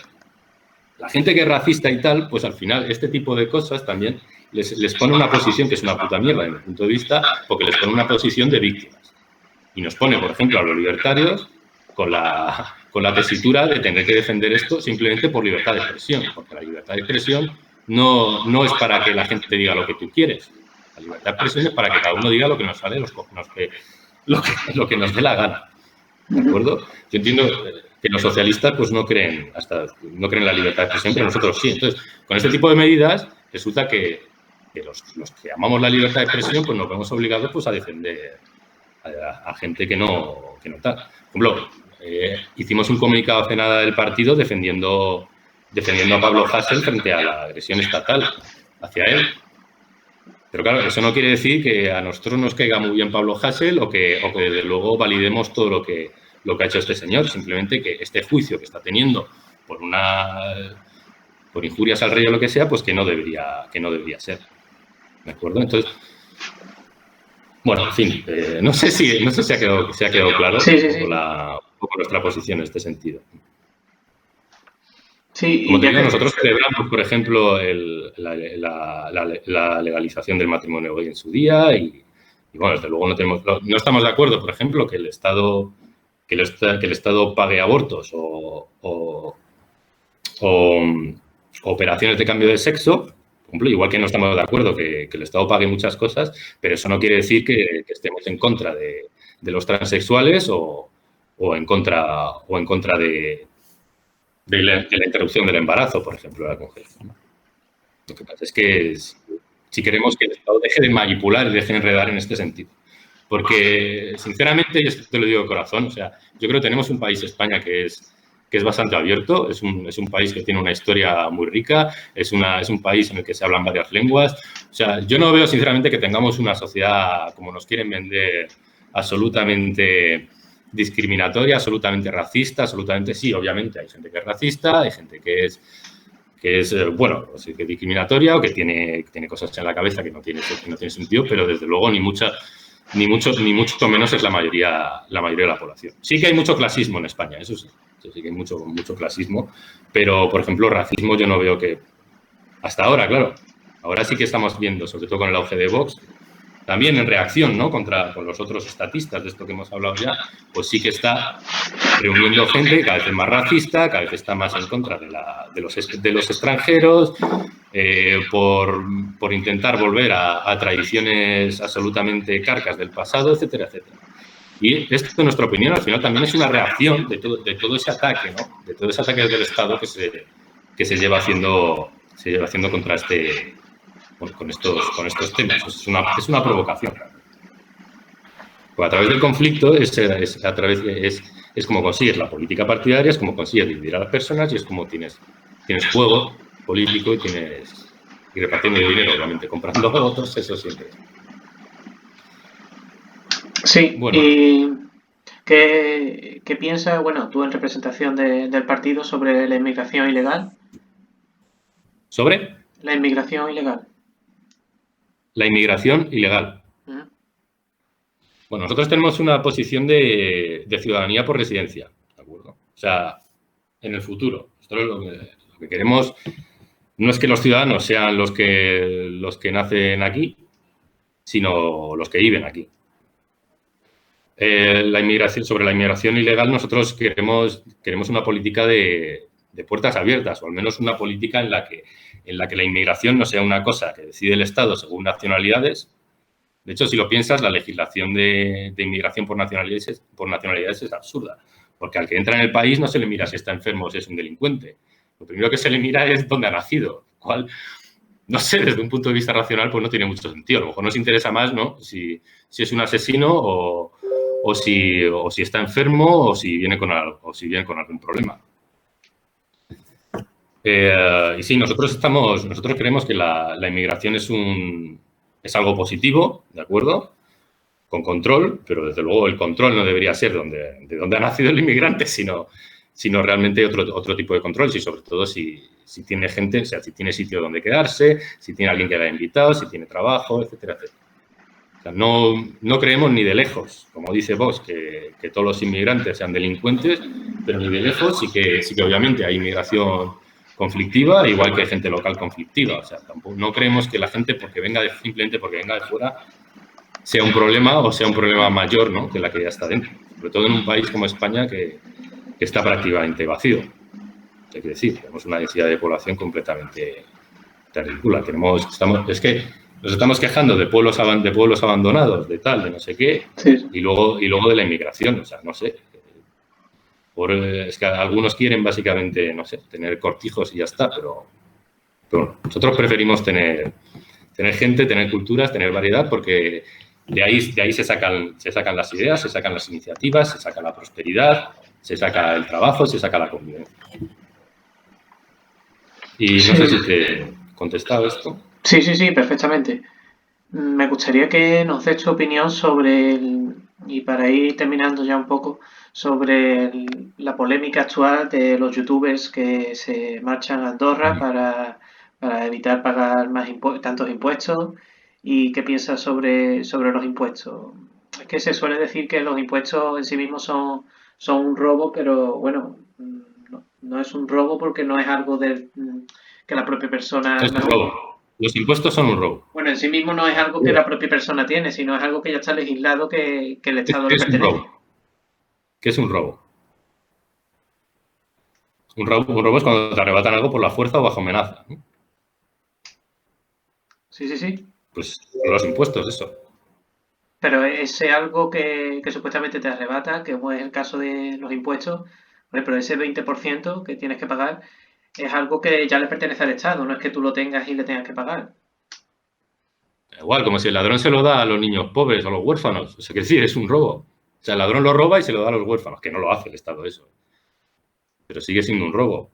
la gente que es racista y tal, pues al final este tipo de cosas también les pone una posición que es una puta mierda, desde mi punto de vista, porque les pone una posición de víctimas. Y nos pone, por ejemplo, a los libertarios con la tesitura de tener que defender esto simplemente por libertad de expresión, porque la libertad de expresión no es para que la gente te diga lo que tú quieres. La libertad de expresión es para que cada uno diga lo que nos sale, lo que nos dé la gana. ¿De acuerdo? Yo entiendo que los socialistas pues no creen en la libertad de expresión, pero nosotros sí. Entonces, con este tipo de medidas resulta que los que amamos la libertad de expresión pues nos vemos obligados pues a defender a gente que no tal. Por ejemplo, hicimos un comunicado hace nada del partido defendiendo a Pablo Hasél frente a la agresión estatal hacia él. Pero claro, eso no quiere decir que a nosotros nos caiga muy bien Pablo Hasél o que desde luego validemos todo lo que ha hecho este señor. Simplemente que este juicio que está teniendo por injurias al rey o lo que sea, pues que no debería ser. ¿De acuerdo? Entonces, bueno, en fin, no sé si ha quedado claro un poco nuestra posición en este sentido. Sí, como te digo, nosotros celebramos, por ejemplo, la legalización del matrimonio gay en su día y bueno, desde luego no estamos de acuerdo, por ejemplo, que el Estado pague abortos o operaciones de cambio de sexo. Por ejemplo, igual que no estamos de acuerdo que el Estado pague muchas cosas, pero eso no quiere decir que estemos en contra de los transexuales o en contra de la interrupción del embarazo, por ejemplo, de la mujer. Lo que pasa es que si queremos que el Estado deje de manipular y deje de enredar en este sentido. Porque, sinceramente, y esto te lo digo de corazón, o sea, yo creo que tenemos un país, España, que es bastante abierto, es un país que tiene una historia muy rica, es un país en el que se hablan varias lenguas. O sea, yo no veo, sinceramente, que tengamos una sociedad, como nos quieren vender, absolutamente discriminatoria, absolutamente racista, absolutamente sí, obviamente hay gente que es racista, hay gente que es bueno, que es discriminatoria o que tiene cosas en la cabeza que no tiene sentido, pero desde luego ni mucho menos es la mayoría de la población. Sí que hay mucho clasismo en España, eso sí que hay mucho clasismo, pero, por ejemplo, racismo yo no veo que... Hasta ahora, claro, ahora sí que estamos viendo, sobre todo con el auge de Vox, también en reacción, ¿no?, con los otros estatistas de esto que hemos hablado ya, pues sí que está reuniendo gente cada vez más racista, cada vez está más en contra de los extranjeros, por intentar volver a tradiciones absolutamente carcas del pasado, etcétera, etcétera. Y esto, en nuestra opinión, al final también es una reacción de todo ese ataque, ¿no?, de todo ese ataque del Estado que se lleva haciendo contra con estos temas. Es una provocación. Pues a través del conflicto es como consigues la política partidaria, es como consigues dividir a las personas y es como tienes juego político y repartiendo el dinero, obviamente, comprando votos, eso siempre. Sí, bueno. ¿Y qué piensas, bueno, tú en representación del partido, sobre la inmigración ilegal? ¿Sobre? La inmigración ilegal. La inmigración ilegal. Bueno, nosotros tenemos una posición de ciudadanía por residencia, ¿de acuerdo? O sea, en el futuro. Nosotros lo que queremos no es que los ciudadanos sean los que nacen aquí, sino los que viven aquí. Sobre la inmigración ilegal, nosotros queremos una política de puertas abiertas, o al menos una política en la que la inmigración no sea una cosa que decide el Estado según nacionalidades. De hecho, si lo piensas, la legislación de inmigración por nacionalidades es absurda, porque al que entra en el país no se le mira si está enfermo o si es un delincuente. Lo primero que se le mira es dónde ha nacido, cual, no sé, desde un punto de vista racional, pues no tiene mucho sentido. A lo mejor nos interesa más, ¿no? Si es un asesino o si está enfermo o si viene con algún problema. Y sí, nosotros creemos que la inmigración es algo positivo, ¿de acuerdo? Con control, pero desde luego el control no debería ser de dónde ha nacido el inmigrante, sino realmente otro tipo de control, y sobre todo si tiene gente, o sea, si tiene sitio donde quedarse, si tiene alguien que le ha invitado, si tiene trabajo, etcétera, etcétera. O sea, no creemos ni de lejos, como dice Vox, que todos los inmigrantes sean delincuentes, pero ni de lejos sí que obviamente hay inmigración conflictiva, igual que hay gente local conflictiva. O sea, tampoco, no creemos que la gente simplemente porque venga de fuera sea un problema o sea un problema mayor, ¿no?, que la que ya está dentro. Sobre todo en un país como España que está prácticamente vacío. Hay que decir, tenemos una densidad de población completamente ridícula. Es que nos estamos quejando de pueblos abandonados, de tal, de no sé qué, sí. y luego de la inmigración. O sea, no sé. Es que algunos quieren básicamente, no sé, tener cortijos y ya está, pero nosotros preferimos tener gente, tener culturas, tener variedad, porque de ahí se sacan las ideas, se sacan las iniciativas, se saca la prosperidad, se saca el trabajo, se saca la convivencia. Y no sé si te he contestado esto. Sí, perfectamente. Me gustaría que nos des tu opinión sobre, y para ir terminando ya un poco, sobre la polémica actual de los youtubers que se marchan a Andorra para evitar pagar tantos impuestos, y qué piensas sobre los impuestos. Es que se suele decir que los impuestos en sí mismos son un robo, pero bueno, no es un robo porque no es algo que la propia persona... Es un robo. Los impuestos son un robo. Bueno, en sí mismo no es algo que la propia persona tiene, sino es algo que ya está legislado, que el Estado le pertenece. ¿Qué es un robo? Un robo es cuando te arrebatan algo por la fuerza o bajo amenaza, ¿no? Sí. Pues los impuestos, eso. Pero ese algo que supuestamente te arrebata, que es el caso de los impuestos, pero ese 20% que tienes que pagar es algo que ya le pertenece al Estado, no es que tú lo tengas y le tengas que pagar. Igual, como si el ladrón se lo da a los niños pobres o a los huérfanos. O sea, que decir, es un robo. O sea, el ladrón lo roba y se lo da a los huérfanos, que no lo hace el Estado eso. Pero sigue siendo un robo.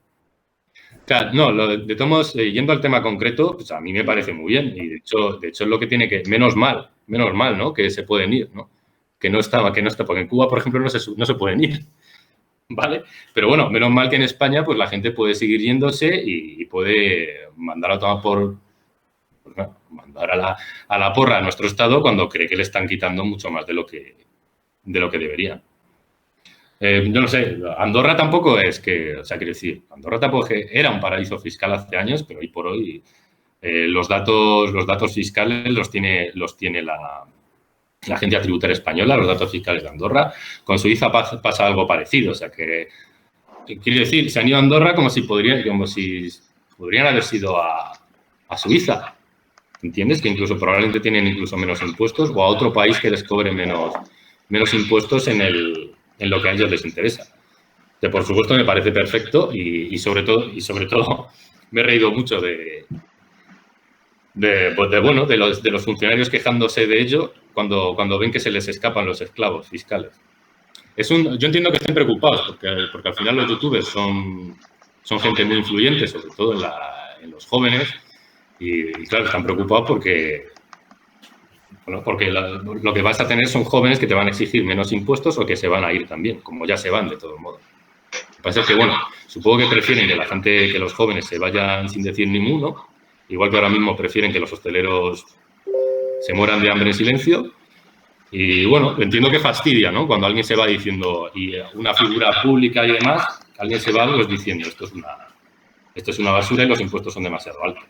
O sea, no, de todos modos, yendo al tema concreto, pues a mí me parece muy bien. Y de hecho es lo que tiene que... Menos mal, ¿no?, que se pueden ir, ¿no? Que no está, porque en Cuba, por ejemplo, no se pueden ir, ¿vale? Pero bueno, menos mal que en España, pues la gente puede seguir yéndose y puede mandar a tomar mandar a la porra a nuestro Estado cuando cree que le están quitando mucho más de lo que debería. Yo no sé, Andorra tampoco es que, o sea, quiero decir, Andorra tampoco era un paraíso fiscal hace años, pero hoy por hoy los datos fiscales los tiene la agencia tributaria española, los datos fiscales de Andorra. Con Suiza pasa algo parecido, o sea que, quiero decir, se han ido a Andorra como si podrían haber sido a Suiza. ¿Entiendes? Que incluso probablemente tienen incluso menos impuestos, o a otro país que les cobre menos impuestos en lo que a ellos les interesa. Que por supuesto me parece perfecto y sobre todo me he reído mucho de los funcionarios quejándose de ello cuando ven que se les escapan los esclavos fiscales. Yo entiendo que estén preocupados porque al final los youtubers son gente muy influyente, sobre todo en los jóvenes. Y claro, están preocupados porque lo que vas a tener son jóvenes que te van a exigir menos impuestos o que se van a ir también, como ya se van de todos modos. Lo que pasa es que, bueno, supongo que prefieren que los jóvenes se vayan sin decir ni mu, ¿no? Igual que ahora mismo prefieren que los hosteleros se mueran de hambre en silencio. Y bueno, entiendo que fastidia, ¿no?, cuando alguien se va diciendo, y una figura pública y demás, alguien se va pues diciendo, esto esto es una basura y los impuestos son demasiado altos.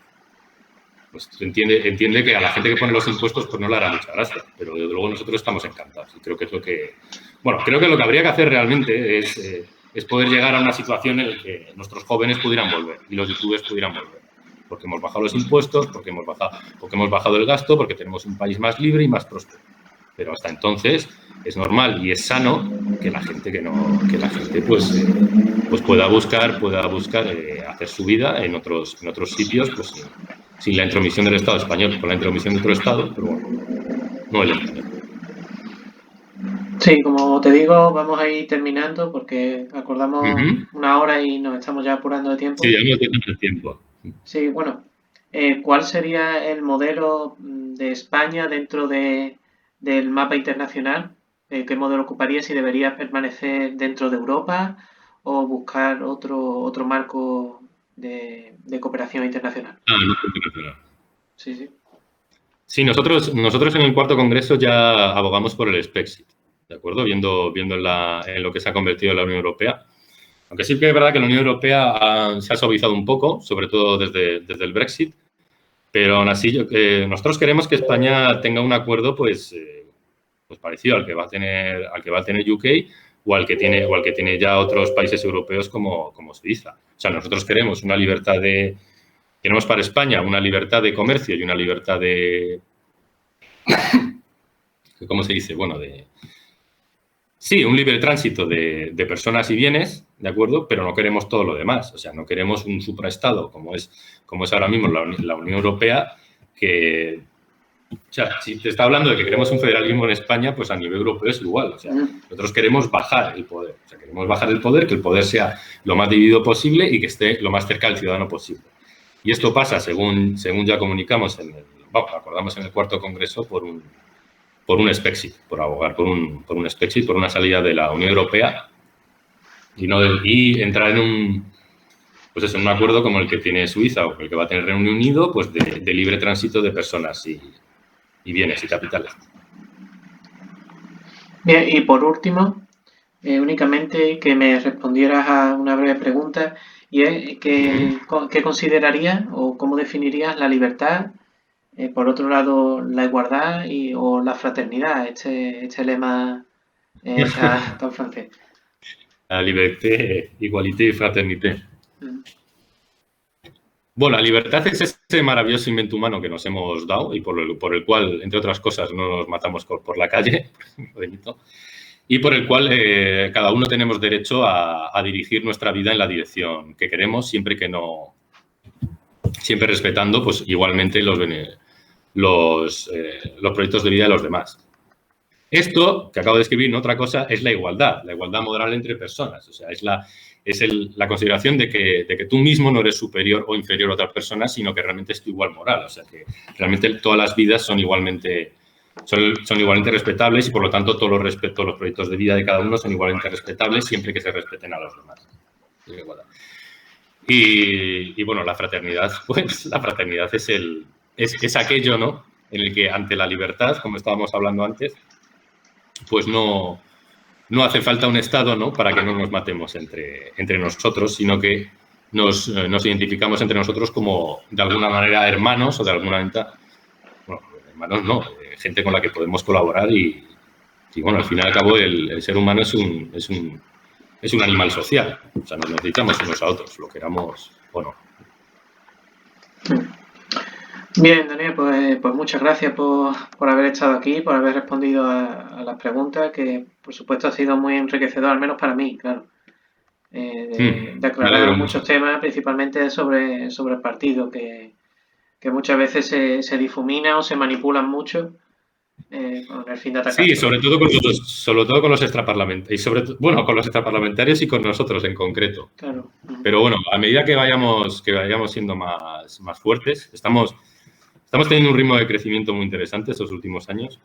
Pues entiende que a la gente que pone los impuestos pues no le hará mucha gracia, pero desde luego nosotros estamos encantados y creo que es lo que... Bueno, creo que lo que habría que hacer realmente es poder llegar a una situación en la que nuestros jóvenes pudieran volver y los youtubers pudieran volver. Porque hemos bajado los impuestos, porque hemos bajado el gasto, porque tenemos un país más libre y más próspero. Pero hasta entonces es normal y es sano que la gente pues pueda buscar hacer su vida en otros sitios, pues sin la intromisión del Estado español, con la intromisión de otro Estado, pero bueno, no el español. Sí, como te digo, vamos a ir terminando porque acordamos una hora y nos estamos ya apurando de tiempo. Sí, ya hemos tenido el tiempo. Sí, bueno, ¿cuál sería el modelo de España dentro del mapa internacional? ¿Qué modelo ocuparía? ¿Si debería permanecer dentro de Europa o buscar otro marco de cooperación internacional? No internacional. Sí, sí. Sí, nosotros en el cuarto congreso ya abogamos por el Spexit, ¿de acuerdo? Viendo en lo que se ha convertido en la Unión Europea. Aunque sí que es verdad que la Unión Europea se ha suavizado un poco, sobre todo desde el Brexit, pero aún así nosotros queremos que España tenga un acuerdo pues parecido al que va a tener UK o al que tiene ya otros países europeos como Suiza. O sea, nosotros queremos queremos para España una libertad de comercio y una libertad de... ¿Cómo se dice? Bueno, sí, un libre tránsito de personas y bienes, ¿de acuerdo? Pero no queremos todo lo demás. O sea, no queremos un supraestado como es ahora mismo la Unión Europea, que... O sea, si te está hablando de que queremos un federalismo en España, pues a nivel europeo es igual. O sea, nosotros queremos bajar el poder. O sea, queremos bajar el poder, que el poder sea lo más dividido posible y que esté lo más cerca del ciudadano posible. Y esto pasa, según ya comunicamos, acordamos en el cuarto congreso, por un Spexit, por abogar por un Spexit, por una salida de la Unión Europea y entrar en un acuerdo como el que tiene Suiza o el que va a tener Reino Unido, pues de libre tránsito de personas y bienes y capitales. Bien, y por último, únicamente que me respondieras a una breve pregunta, y es ¿qué considerarías o cómo definirías la libertad? Por otro lado, la igualdad o la fraternidad, este lema tan francés. La liberté, igualité y fraternité. Bueno, la libertad es ese maravilloso invento humano que nos hemos dado y por el cual, entre otras cosas, no nos matamos por la calle, y por el cual cada uno tenemos derecho a dirigir nuestra vida en la dirección que queremos, siempre respetando, pues igualmente los proyectos de vida de los demás. Esto que acabo de escribir, otra cosa, es la igualdad moral entre personas. O sea, es la consideración de que tú mismo no eres superior o inferior a otra persona, sino que realmente es tu igual moral. O sea, que realmente todas las vidas son igualmente respetables y, por lo tanto, todos los proyectos de vida de cada uno son igualmente respetables siempre que se respeten a los demás. Y bueno, la fraternidad, pues la fraternidad es aquello, ¿no?, en el que ante la libertad, como estábamos hablando antes, pues no hace falta un Estado, ¿no?, para que no nos matemos entre nosotros, sino que nos identificamos entre nosotros como, de alguna manera, hermanos o de alguna manera, bueno, hermanos no, gente con la que podemos colaborar y bueno, al fin y al cabo el ser humano es un animal social. O sea, nos necesitamos unos a otros, lo queramos o no. Bien, Daniel, pues muchas gracias por haber estado aquí, por haber respondido a las preguntas, que por supuesto ha sido muy enriquecedor, al menos para mí, claro. De aclarar muchos temas, principalmente sobre el partido, que muchas veces se difumina o se manipulan mucho con el fin de atacar. Sí, sobre todo con los extraparlamentarios, con los extraparlamentarios y con nosotros en concreto. Claro. Pero bueno, a medida que vayamos siendo más fuertes, estamos teniendo un ritmo de crecimiento muy interesante estos últimos años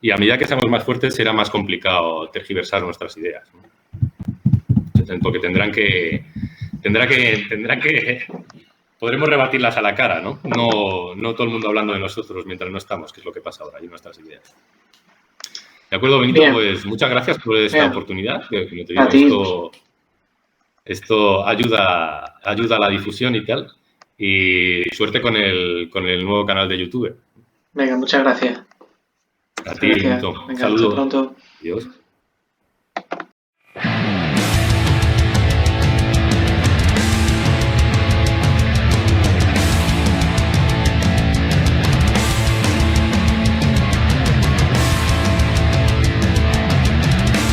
y a medida que seamos más fuertes será más complicado tergiversar nuestras ideas, ¿no? Porque tendrán que podremos rebatirlas a la cara, ¿no? No todo el mundo hablando de nosotros mientras no estamos, que es lo que pasa ahora y nuestras ideas. De acuerdo, Benito. Bien. Pues muchas gracias por esta oportunidad. Que te digo, Esto ayuda a la difusión y tal. Y suerte con el nuevo canal de YouTube. Venga, muchas gracias. A ti, Gracias. Newton. Un Venga, hasta saludo. pronto. Adiós.